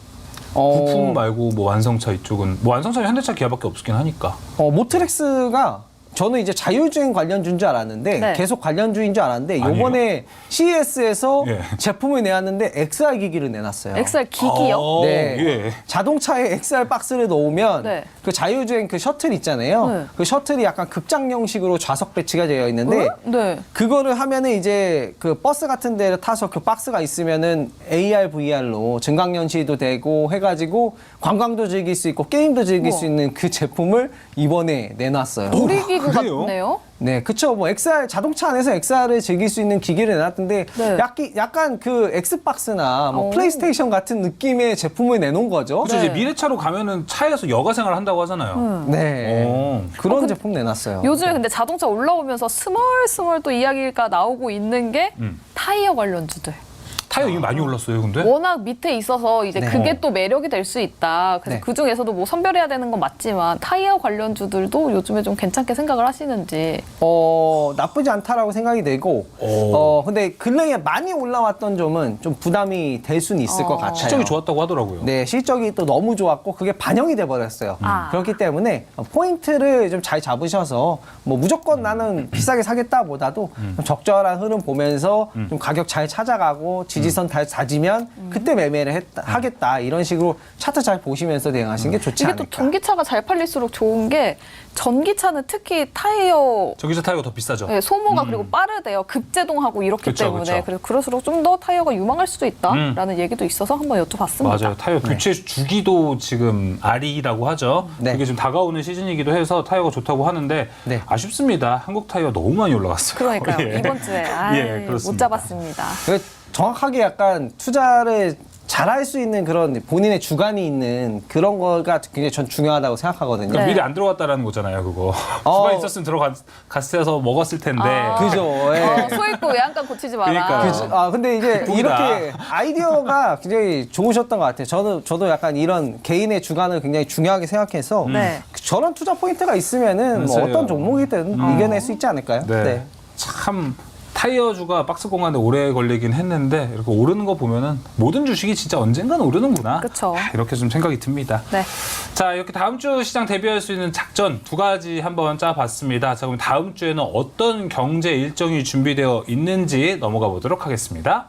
어, 부품 말고 뭐 완성차 이쪽은 뭐 완성차는 현대차 기아밖에 없긴 하니까. 모트렉스가 저는 이제 자율주행 관련주인 줄 알았는데 네. 계속 관련주인 줄 알았는데 아니에요? 요번에 CES에서 예. 제품을 내놨는데 XR 기기를 내놨어요. XR 기기요? 네. 예. 자동차에 XR 박스를 넣으면 네. 그 자율주행 그 셔틀 있잖아요. 네. 그 셔틀이 약간 급장 형식으로 좌석 배치가 되어 있는데 네. 그거를 하면은 이제 그 버스 같은 데를 타서 그 박스가 있으면은 AR, VR로 증강연시도 되고 해가지고 관광도 즐길 수 있고 게임도 즐길 우와. 수 있는 그 제품을 이번에 내놨어요. 놀이기구 그래요? 같네요. 네, 그쵸. 뭐 XR 자동차 안에서 XR을 즐길 수 있는 기기를 내놨던데 네. 약간 그 엑스박스나 뭐 오. 플레이스테이션 같은 느낌의 제품을 내놓은 거죠. 그렇죠. 네. 이제 미래차로 가면은 차에서 여가 생활 한다고 하잖아요. 네. 오. 그런 제품 내놨어요. 요즘에 근데 자동차 올라오면서 스멀스멀 또 이야기가 나오고 있는 게 타이어 관련주들. 타이어 이미 많이 올랐어요, 근데? 워낙 밑에 있어서 이제 네. 그게 또 매력이 될 수 있다. 그래서 네. 그 중에서도 뭐 선별해야 되는 건 맞지만 타이어 관련주들도 요즘에 좀 괜찮게 생각을 하시는지. 나쁘지 않다라고 생각이 되고, 근데 근래에 많이 올라왔던 점은 좀 부담이 될 수는 있을 것 같아요. 실적이 좋았다고 하더라고요. 네, 실적이 또 너무 좋았고 그게 반영이 돼 버렸어요. 아. 그렇기 때문에 포인트를 좀 잘 잡으셔서 뭐 무조건 나는 비싸게 사겠다보다도 좀 적절한 흐름 보면서 좀 가격 잘 찾아가고 지지선 잘 다지면 그때 매매를 하겠다 이런 식으로 차트 잘 보시면서 대응하시는 게 좋지 이게 않을까. 또 전기차가 잘 팔릴수록 좋은 게 전기차는 특히 타이어 저기서 타이어가 더 비싸죠. 네, 소모가 그리고 빠르대요. 급제동하고 이렇기 그쵸, 때문에 그쵸. 그래서 그럴수록 좀 더 타이어가 유망할 수도 있다라는 얘기도 있어서 한번 여쭤봤습니다. 맞아요. 타이어 교체 주기도 지금 RE라고 하죠. 네. 그게 지금 다가오는 시즌이기도 해서 타이어가 좋다고 하는데 네. 아쉽습니다. 한국 타이어 너무 많이 올라갔어요. 그러니까요. 예. 이번 주에 예, 그렇습니다. 못 잡았습니다. 정확하게 약간 투자를 잘할 수 있는 그런 본인의 주관이 있는 그런 거가 굉장히 전 중요하다고 생각하거든요. 그러니까 네. 미리 안 들어갔다라는 거잖아요, 그거. 주말 있었으면 들어갔어서 먹었을 텐데. 그죠. 예. 소 있고 외양간 고치지 마라. 그러니까. 근데 이제 뽕이다. 이렇게 아이디어가 굉장히 좋으셨던 것 같아요. 저도 약간 이런 개인의 주관을 굉장히 중요하게 생각해서 네. 저런 투자 포인트가 있으면은 뭐 맞아요. 어떤 종목이든 이겨낼 수 있지 않을까요? 네. 참 타이어주가 박스 공간에 오래 걸리긴 했는데 이렇게 오르는 거 보면은 모든 주식이 진짜 언젠가는 오르는구나. 그쵸. 이렇게 좀 생각이 듭니다. 네. 자, 이렇게 다음 주 시장 대비할 수 있는 작전 두 가지 한번 짜봤습니다. 자, 그럼 다음 주에는 어떤 경제 일정이 준비되어 있는지 넘어가 보도록 하겠습니다.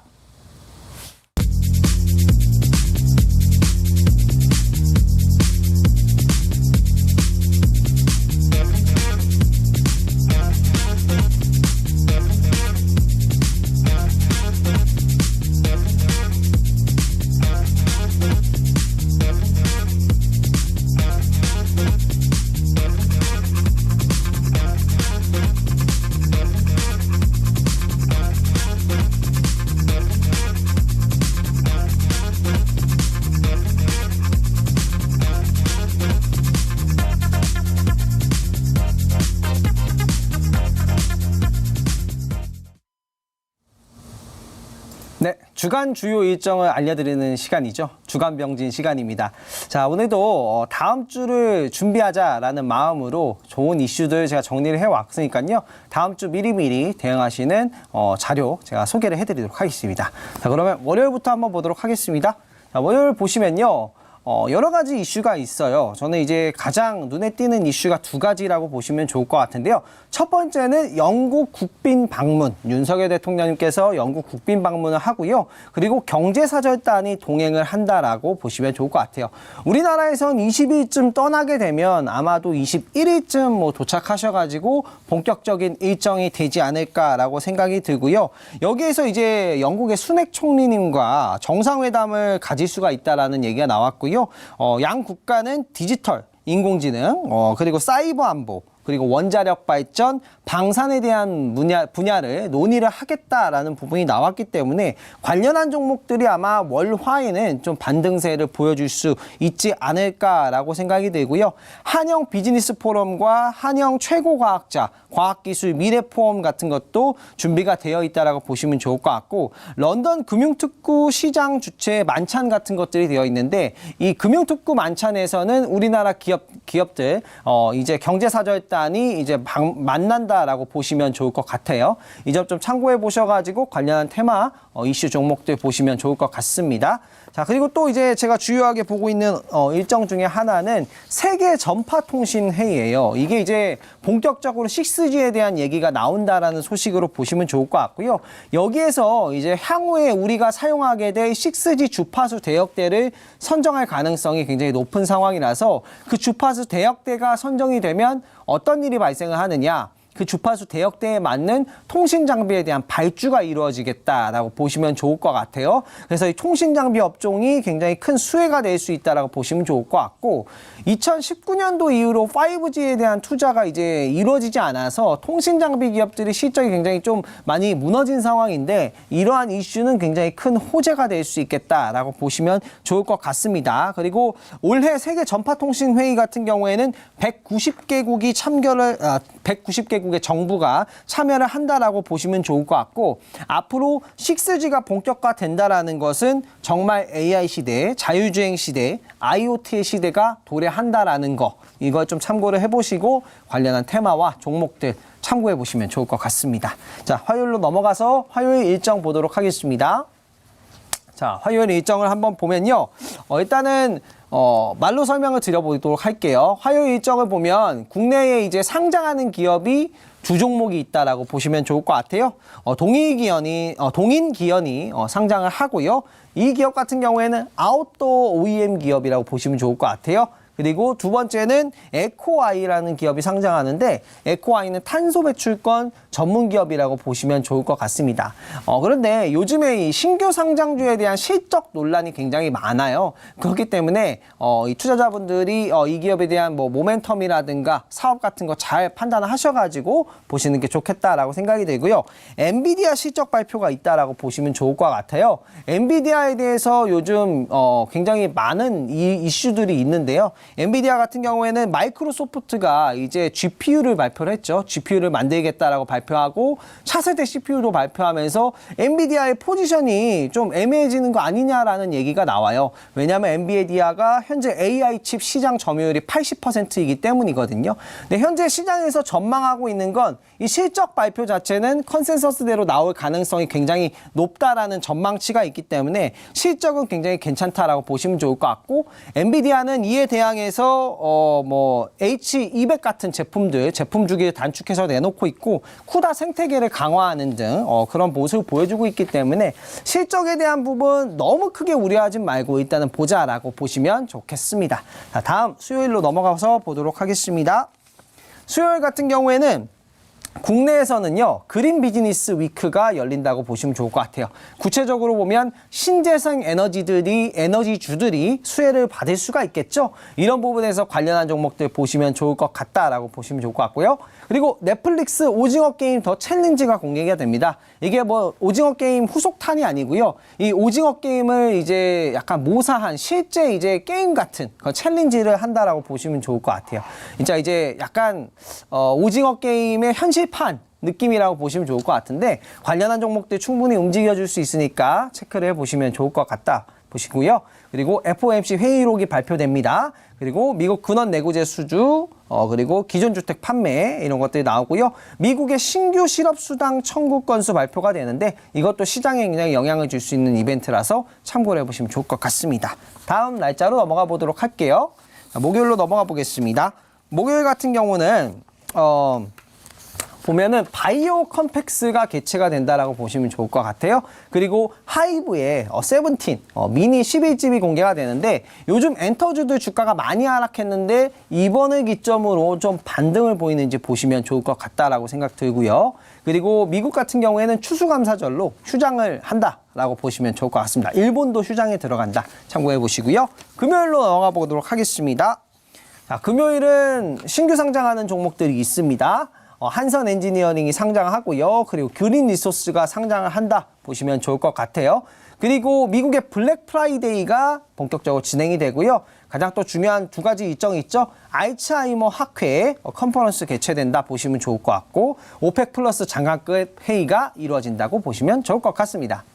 주간 주요 일정을 알려드리는 시간이죠. 주간 병진 시간입니다. 자, 오늘도 다음 주를 준비하자라는 마음으로 좋은 이슈들 제가 정리를 해왔으니까요. 다음 주 미리미리 대응하시는 자료 제가 소개를 해드리도록 하겠습니다. 자, 그러면 월요일부터 한번 보도록 하겠습니다. 자, 월요일 보시면요. 여러 가지 이슈가 있어요. 저는 이제 가장 눈에 띄는 이슈가 두 가지라고 보시면 좋을 것 같은데요. 첫 번째는 영국 국빈 방문. 윤석열 대통령님께서 영국 국빈 방문을 하고요. 그리고 경제사절단이 동행을 한다라고 보시면 좋을 것 같아요. 우리나라에선 20일쯤 떠나게 되면 아마도 21일쯤 뭐 도착하셔가지고 본격적인 일정이 되지 않을까라고 생각이 들고요. 여기에서 이제 영국의 수넥 총리님과 정상회담을 가질 수가 있다라는 얘기가 나왔고요. 양 국가는 디지털, 인공지능, 그리고 사이버 안보, 그리고 원자력 발전, 방산에 대한 분야를 논의를 하겠다라는 부분이 나왔기 때문에 관련한 종목들이 아마 월화에는 좀 반등세를 보여줄 수 있지 않을까라고 생각이 되고요. 한영 비즈니스 포럼과 한영 최고과학자, 과학기술 미래포럼 같은 것도 준비가 되어 있다라고 보시면 좋을 것 같고, 런던 금융특구 시장 주최 만찬 같은 것들이 되어 있는데, 이 금융특구 만찬에서는 우리나라 기업들 이제 경제사절단이 이제 만난다라고 보시면 좋을 것 같아요. 이 점 좀 참고해 보셔가지고 관련한 테마 이슈 종목들 보시면 좋을 것 같습니다. 자, 그리고 또 이제 제가 주요하게 보고 있는 일정 중에 하나는 세계 전파통신 회의예요. 이게 이제 본격적으로 6G에 대한 얘기가 나온다라는 소식으로 보시면 좋을 것 같고요. 여기에서 이제 향후에 우리가 사용하게 될 6G 주파수 대역대를 선정할 가능성이 굉장히 높은 상황이라서 그 주파수 대역대가 선정이 되면 어떤 일이 발생을 하느냐? 그 주파수 대역대에 맞는 통신 장비에 대한 발주가 이루어지겠다라고 보시면 좋을 것 같아요. 그래서 이 통신 장비 업종이 굉장히 큰 수혜가 될 수 있다라고 보시면 좋을 것 같고, 2019년도 이후로 5G에 대한 투자가 이제 이루어지지 않아서 통신 장비 기업들이 실적이 굉장히 좀 많이 무너진 상황인데, 이러한 이슈는 굉장히 큰 호재가 될 수 있겠다라고 보시면 좋을 것 같습니다. 그리고 올해 세계 전파통신 회의 같은 경우에는 190개국이 190개국의 정부가 참여를 한다라고 보시면 좋을 것 같고, 앞으로 6G가 본격화된다라는 것은 정말 AI 시대, 자율주행 시대, IoT의 시대가 도래한다라는 거, 이걸 좀 참고를 해보시고 관련한 테마와 종목들 참고해 보시면 좋을 것 같습니다. 자, 화요일로 넘어가서 화요일 일정 보도록 하겠습니다. 자, 화요일 일정을 한번 보면요. 일단은 말로 설명을 드려보도록 할게요. 화요일 일정을 보면 국내에 이제 상장하는 기업이 두 종목이 있다라고 보시면 좋을 것 같아요. 동인기현이 상장을 하고요. 이 기업 같은 경우에는 아웃도어 OEM 기업이라고 보시면 좋을 것 같아요. 그리고 두 번째는 에코아이라는 기업이 상장하는데, 에코아이는 탄소 배출권 전문 기업이라고 보시면 좋을 것 같습니다. 그런데 요즘에 이 신규 상장주에 대한 실적 논란이 굉장히 많아요. 그렇기 때문에 이 투자자분들이 이 기업에 대한 뭐 모멘텀이라든가 사업 같은 거 잘 판단하셔가지고 보시는 게 좋겠다라고 생각이 되고요. 엔비디아 실적 발표가 있다라고 보시면 좋을 것 같아요. 엔비디아에 대해서 요즘 굉장히 많은 이슈들이 있는데요. 엔비디아 같은 경우에는 마이크로소프트가 이제 GPU를 발표를 했죠. GPU를 만들겠다라고 발표하고 차세대 CPU도 발표하면서 엔비디아의 포지션이 좀 애매해지는 거 아니냐라는 얘기가 나와요. 왜냐하면 엔비디아가 현재 AI 칩 시장 점유율이 80%이기 때문이거든요. 근데 현재 시장에서 전망하고 있는 건 이 실적 발표 자체는 컨센서스대로 나올 가능성이 굉장히 높다라는 전망치가 있기 때문에 실적은 굉장히 괜찮다라고 보시면 좋을 것 같고, 엔비디아는 이에 대항해서 뭐 H200 같은 제품 주기를 단축해서 내놓고 있고, 쿠다 생태계를 강화하는 등 그런 모습을 보여주고 있기 때문에 실적에 대한 부분 너무 크게 우려하지 말고 일단은 보자라고 보시면 좋겠습니다. 자, 다음 수요일로 넘어가서 보도록 하겠습니다. 수요일 같은 경우에는 국내에서는요, 그린 비즈니스 위크가 열린다고 보시면 좋을 것 같아요. 구체적으로 보면 신재생 에너지주들이 수혜를 받을 수가 있겠죠. 이런 부분에서 관련한 종목들 보시면 좋을 것 같다라고 보시면 좋을 것 같고요. 그리고 넷플릭스 오징어 게임 더 챌린지가 공개가 됩니다. 이게 뭐 오징어 게임 후속탄이 아니고요. 이 오징어 게임을 이제 약간 모사한 실제 이제 게임 같은 그 챌린지를 한다라고 보시면 좋을 것 같아요. 진짜 이제 약간 오징어 게임의 현실판 느낌이라고 보시면 좋을 것 같은데 관련한 종목들 충분히 움직여줄 수 있으니까 체크를 해보시면 좋을 것 같다 보시고요. 그리고 FOMC 회의록이 발표됩니다. 그리고 미국 근원 내구재 수주, 그리고 기존 주택 판매 이런 것들이 나오고요. 미국의 신규 실업수당 청구 건수 발표가 되는데 이것도 시장에 굉장히 영향을 줄 수 있는 이벤트라서 참고를 해보시면 좋을 것 같습니다. 다음 날짜로 넘어가 보도록 할게요. 자, 목요일로 넘어가 보겠습니다. 목요일 같은 경우는 보면은 바이오 컴팩스가 개최가 된다라고 보시면 좋을 것 같아요. 그리고 하이브의 세븐틴 미니 11집이 공개가 되는데 요즘 엔터주들 주가가 많이 하락했는데 이번을 기점으로 좀 반등을 보이는지 보시면 좋을 것 같다라고 생각 들고요. 그리고 미국 같은 경우에는 추수감사절로 휴장을 한다라고 보시면 좋을 것 같습니다. 일본도 휴장에 들어간다. 참고해 보시고요. 금요일로 넘어가 보도록 하겠습니다. 자, 금요일은 신규 상장하는 종목들이 있습니다. 한선 엔지니어링이 상장하고요. 그리고 그린 리소스가 상장을 한다 보시면 좋을 것 같아요. 그리고 미국의 블랙 프라이데이가 본격적으로 진행이 되고요. 가장 또 중요한 두 가지 일정이 있죠. 알츠하이머 학회 컨퍼런스 개최된다 보시면 좋을 것 같고 오펙 플러스 장관급 회의가 이루어진다고 보시면 좋을 것 같습니다.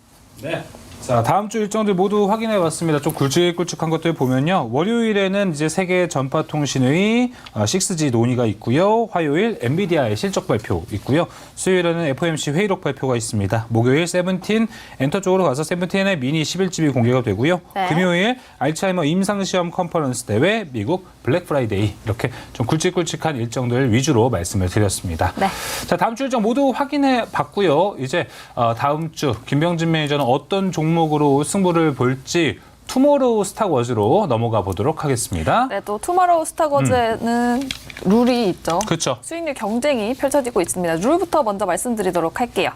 네. 자, 다음 주 일정들 모두 확인해 봤습니다. 좀 굵직굵직한 것들 보면요. 월요일에는 이제 세계 전파통신의 6G 논의가 있고요. 화요일 엔비디아의 실적 발표 있고요. 수요일에는 FOMC 회의록 발표가 있습니다. 목요일 세븐틴 엔터 쪽으로 가서 세븐틴의 미니 11집이 공개가 되고요. 네. 금요일 알츠하이머 임상시험 컨퍼런스 대회, 미국 블랙 프라이데이 이렇게 좀 굵직굵직한 일정들 위주로 말씀을 드렸습니다. 네. 자, 다음 주 일정 모두 확인해 봤고요. 이제 다음 주 김병진 매니저는 어떤 종목으로 승부를 볼지 투모로우 스탁워즈로 넘어가 보도록 하겠습니다. 네, 또 투모로우 스탁워즈는 룰이 있죠. 그렇죠. 수익률 경쟁이 펼쳐지고 있습니다. 룰부터 먼저 말씀드리도록 할게요.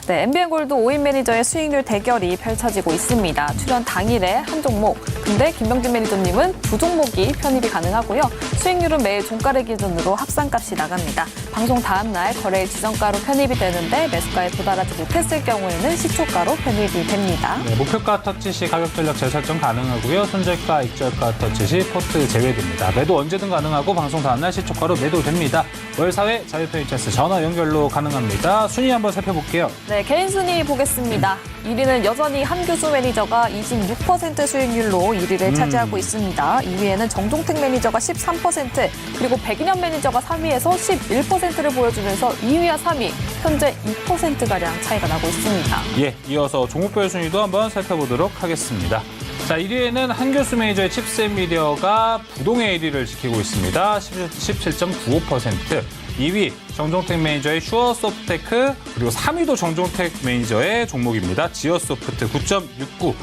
네, MBN골드 5인 매니저의 수익률 대결이 펼쳐지고 있습니다. 출연 당일에 한 종목, 근데 김병진 매니저님은 두 종목이 편입이 가능하고요. 수익률은 매일 종가를 기준으로 합산값이 나갑니다. 방송 다음 날 거래일 지정가로 편입이 되는데 매수가에 도달하지 못했을 경우에는 시초가로 편입이 됩니다. 네, 목표가 터치 시 가격 전략 재설정 가능하고요. 손절가, 익절가 터치 시 포트 제외됩니다. 매도 언제든 가능하고 방송 다음 날 시초가로 매도됩니다. 월사회 자유투 찬스 전화 연결로 가능합니다. 순위 한번 살펴볼게요. 네, 개인 순위 보겠습니다. 1위는 여전히 한규수 매니저가 26% 수익률로 1위를 차지하고 있습니다. 2위에는 정종택 매니저가 13%, 그리고 백인현 매니저가 3위에서 11%를 보여주면서 2위와 3위, 현재 2%가량 차이가 나고 있습니다. 예, 이어서 종목별 순위도 한번 살펴보도록 하겠습니다. 자, 1위에는 한교수 매니저의 칩셋 미디어가 부동의 1위를 지키고 있습니다. 17.95%. 2위 정종택 매니저의 슈어소프테크, 그리고 3위도 정종택 매니저의 종목입니다. 지어소프트 9.69.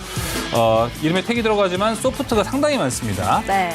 이름에 택이 들어가지만 소프트가 상당히 많습니다. 네.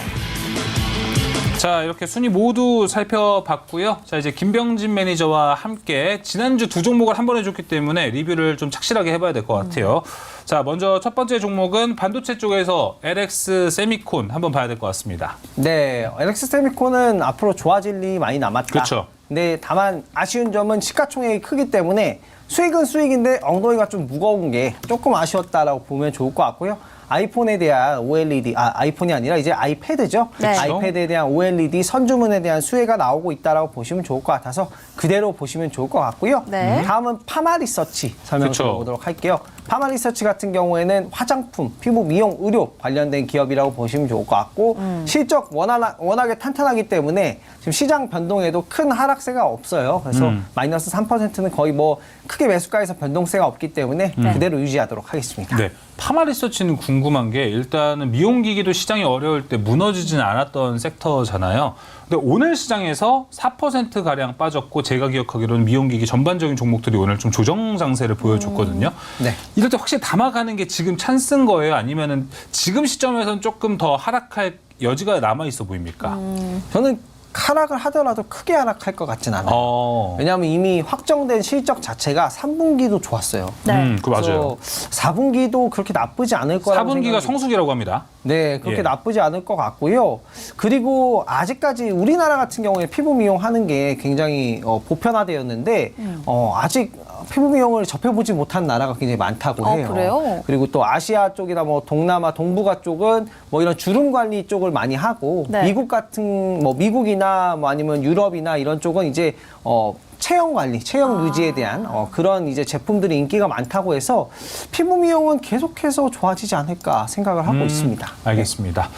자, 이렇게 순위 모두 살펴봤고요. 자, 이제 김병진 매니저와 함께 지난주 두 종목을 한 번 해줬기 때문에 리뷰를 좀 착실하게 해봐야 될 것 같아요. 자, 먼저 첫 번째 종목은 반도체 쪽에서 LX 세미콘 한번 봐야 될 것 같습니다. 네, LX 세미콘은 앞으로 좋아질 일이 많이 남았다. 그렇죠. 근데 다만 아쉬운 점은 시가총액이 크기 때문에 수익은 수익인데 엉덩이가 좀 무거운 게 조금 아쉬웠다라고 보면 좋을 것 같고요. 아이폰에 대한 OLED, 아이폰이 아니라 이제 아이패드죠. 네. 아이패드에 대한 OLED 선주문에 대한 수혜가 나오고 있다라고 보시면 좋을 것 같아서 그대로 보시면 좋을 것 같고요. 네. 다음은 파마리서치 설명 그쵸. 드려보도록 할게요. 파마리서치 같은 경우에는 화장품, 피부 미용, 의료 관련된 기업이라고 보시면 좋을 것 같고 실적 워낙에 탄탄하기 때문에 지금 시장 변동에도 큰 하락세가 없어요. 그래서 마이너스 3%는 거의 뭐 크게 매수가에서 변동세가 없기 때문에 그대로 유지하도록 하겠습니다. 네. 파마리서치는 궁금한 게 일단은 미용기기도 시장이 어려울 때 무너지진 않았던 섹터잖아요. 근데 오늘 시장에서 4%가량 빠졌고 제가 기억하기로는 미용기기 전반적인 종목들이 오늘 좀 조정 장세를 보여줬거든요. 네. 이럴 때 확실히 담아가는 게 지금 찬스인 거예요? 아니면은 지금 시점에서는 조금 더 하락할 여지가 남아있어 보입니까? 저는 하락을 하더라도 크게 하락할 것 같진 않아요. 왜냐하면 이미 확정된 실적 자체가 3분기도 좋았어요. 네. 그 맞아요. 4분기도 그렇게 나쁘지 않을 거라고 4분기가 생각이- 성수기라고 합니다. 네, 그렇게 예. 나쁘지 않을 것 같고요. 그리고 아직까지 우리나라 같은 경우에 피부 미용하는 게 굉장히 보편화되었는데 아직 피부 미용을 접해보지 못한 나라가 굉장히 많다고 해요. 그래요? 그리고 또 아시아 쪽이나 뭐 동남아, 동북아 쪽은 뭐 이런 주름 관리 쪽을 많이 하고 네. 미국 같은 뭐 미국이나 뭐 아니면 유럽이나 이런 쪽은 이제 체형 관리, 체형 유지에 대한 그런 이제 제품들이 인기가 많다고 해서 피부 미용은 계속해서 좋아지지 않을까 생각을 하고 있습니다. 알겠습니다.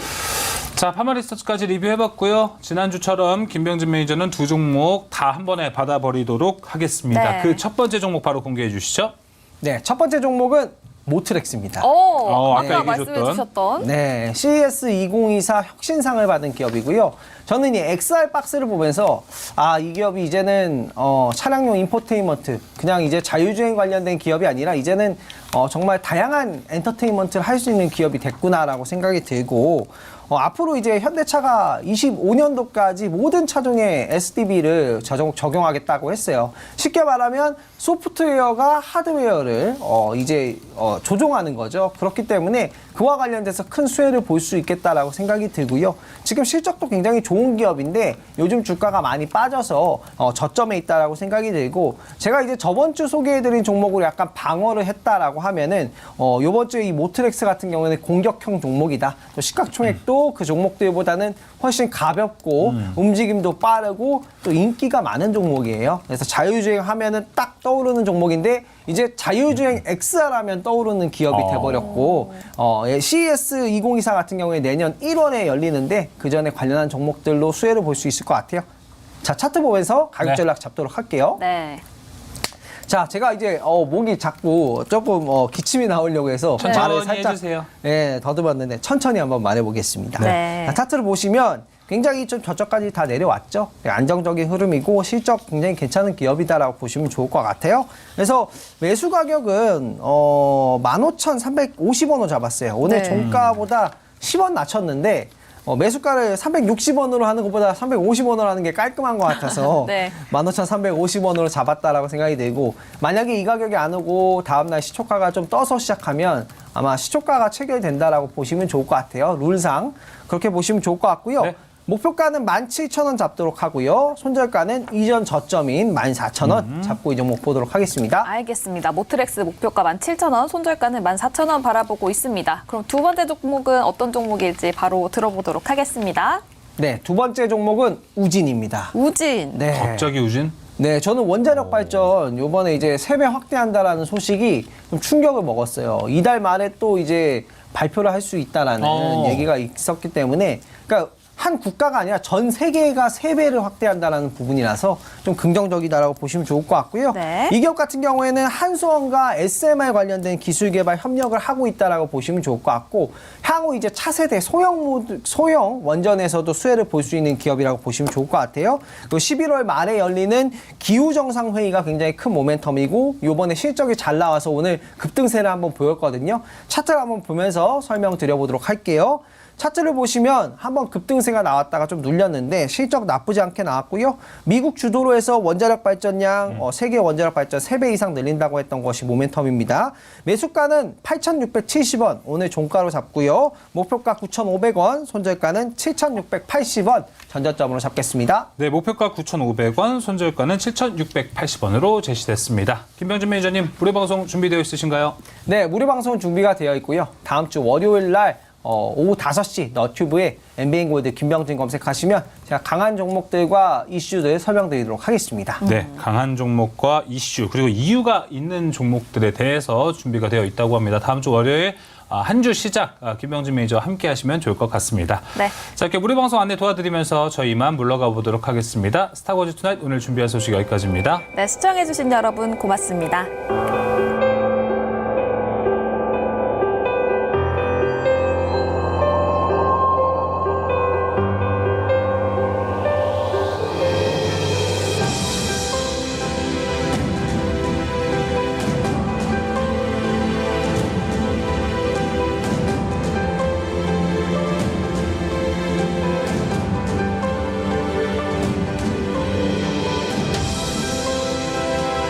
자, 파마리스터즈까지 리뷰해봤고요. 지난주처럼 김병진 매니저는 두 종목 다 한 번에 받아버리도록 하겠습니다. 네. 그 첫 번째 종목 바로 공개해 주시죠. 네, 첫 번째 종목은 모트렉스입니다. 아까 말씀해 얘기해줬던. 주셨던. 네, CES 2024 혁신상을 받은 기업이고요. 저는 이 XR 박스를 보면서 이 기업이 이제는 차량용 인포테인먼트, 그냥 이제 자율주행 관련된 기업이 아니라 이제는 정말 다양한 엔터테인먼트를 할 수 있는 기업이 됐구나라고 생각이 들고 앞으로 이제 현대차가 25년도까지 모든 차종에 SDV를 적용하겠다고 했어요. 쉽게 말하면 소프트웨어가 하드웨어를 이제 조종하는 거죠. 그렇기 때문에 그와 관련돼서 큰 수혜를 볼 수 있겠다라고 생각이 들고요. 지금 실적도 굉장히 좋은 기업인데 요즘 주가가 많이 빠져서 저점에 있다라고 생각이 들고 제가 이제 저번 주 소개해드린 종목으로 약간 방어를 했다라고 하면은 요번 주에 이 모트렉스 같은 경우에는 공격형 종목이다. 또 시가총액도 그 종목들보다는 훨씬 가볍고 움직임도 빠르고 또 인기가 많은 종목이에요. 그래서 자율주행 하면은 딱 떠오르는 종목인데 이제 자율주행 XR 하면 떠오르는 기업이 돼버렸고 CES 2024 같은 경우에 내년 1월에 열리는데 그 전에 관련한 종목들로 수혜를 볼 수 있을 것 같아요. 자, 차트 보면서 가격 전략 잡도록 할게요. 네. 자, 제가 이제 목이 자꾸 조금 기침이 나오려고 해서 천천히 말을 살짝 해주세요. 더듬었는데 천천히 한번 말해보겠습니다. 네. 자, 차트를 보시면 굉장히 좀 저점까지 다 내려왔죠. 안정적인 흐름이고 실적 굉장히 괜찮은 기업이다라고 보시면 좋을 것 같아요. 그래서 매수 가격은 15,350원으로 잡았어요. 오늘 네. 종가보다 10원 낮췄는데 매수가를 360원으로 하는 것보다 350원으로 하는 게 깔끔한 것 같아서 네. 15,350원으로 잡았다라고 생각이 들고 만약에 이 가격이 안 오고 다음날 시초가가 좀 떠서 시작하면 아마 시초가가 체결된다라고 보시면 좋을 것 같아요. 룰상 그렇게 보시면 좋을 것 같고요. 네. 목표가는 17,000원 잡도록 하고요. 손절가는 이전 저점인 14,000원 잡고 이 종목 보도록 하겠습니다. 알겠습니다. 모트렉스 목표가 17,000원, 손절가는 14,000원 바라보고 있습니다. 그럼 두 번째 종목은 어떤 종목일지 바로 들어보도록 하겠습니다. 네, 두 번째 종목은 우진입니다. 우진. 네. 갑자기 우진? 네, 저는 원자력 발전 요번에 이제 3배 확대한다라는 소식이 좀 충격을 먹었어요. 이달 말에 또 이제 발표를 할 수 있다라는 얘기가 있었기 때문에 그러니까 한 국가가 아니라 전 세계가 3배를 확대한다는 부분이라서 좀 긍정적이다라고 보시면 좋을 것 같고요. 네. 이 기업 같은 경우에는 한수원과 SMR 관련된 기술 개발 협력을 하고 있다라고 보시면 좋을 것 같고 향후 이제 차세대 소형 원전에서도 수혜를 볼 수 있는 기업이라고 보시면 좋을 것 같아요. 그리고 11월 말에 열리는 기후 정상 회의가 굉장히 큰 모멘텀이고 요번에 실적이 잘 나와서 오늘 급등세를 한번 보였거든요. 차트를 한번 보면서 설명드려보도록 할게요. 차트를 보시면 한번 급등세가 나왔다가 좀 눌렸는데 실적 나쁘지 않게 나왔고요. 미국 주도로 해서 원자력 발전량 세계 원자력 발전 3배 이상 늘린다고 했던 것이 모멘텀입니다. 매수가는 8,670원 오늘 종가로 잡고요. 목표가 9,500원, 손절가는 7,680원 전저점으로 잡겠습니다. 네, 목표가 9,500원, 손절가는 7,680원으로 제시됐습니다. 김병진 매니저님, 무료 방송 준비되어 있으신가요? 네, 무료 방송 준비가 되어 있고요. 다음 주 월요일 날 오후 5시 너튜브에 MBN골드 김병진 검색하시면 제가 강한 종목들과 이슈들 설명드리도록 하겠습니다. 네, 강한 종목과 이슈 그리고 이유가 있는 종목들에 대해서 준비가 되어 있다고 합니다. 다음 주 월요일 한 주 시작 김병진 매니저와 함께 하시면 좋을 것 같습니다. 네. 자, 이렇게 무료 방송 안내 도와드리면서 저희 이만 물러가 보도록 하겠습니다. 스타워즈 투나잇 오늘 준비한 소식 여기까지입니다. 네, 시청해주신 여러분 고맙습니다.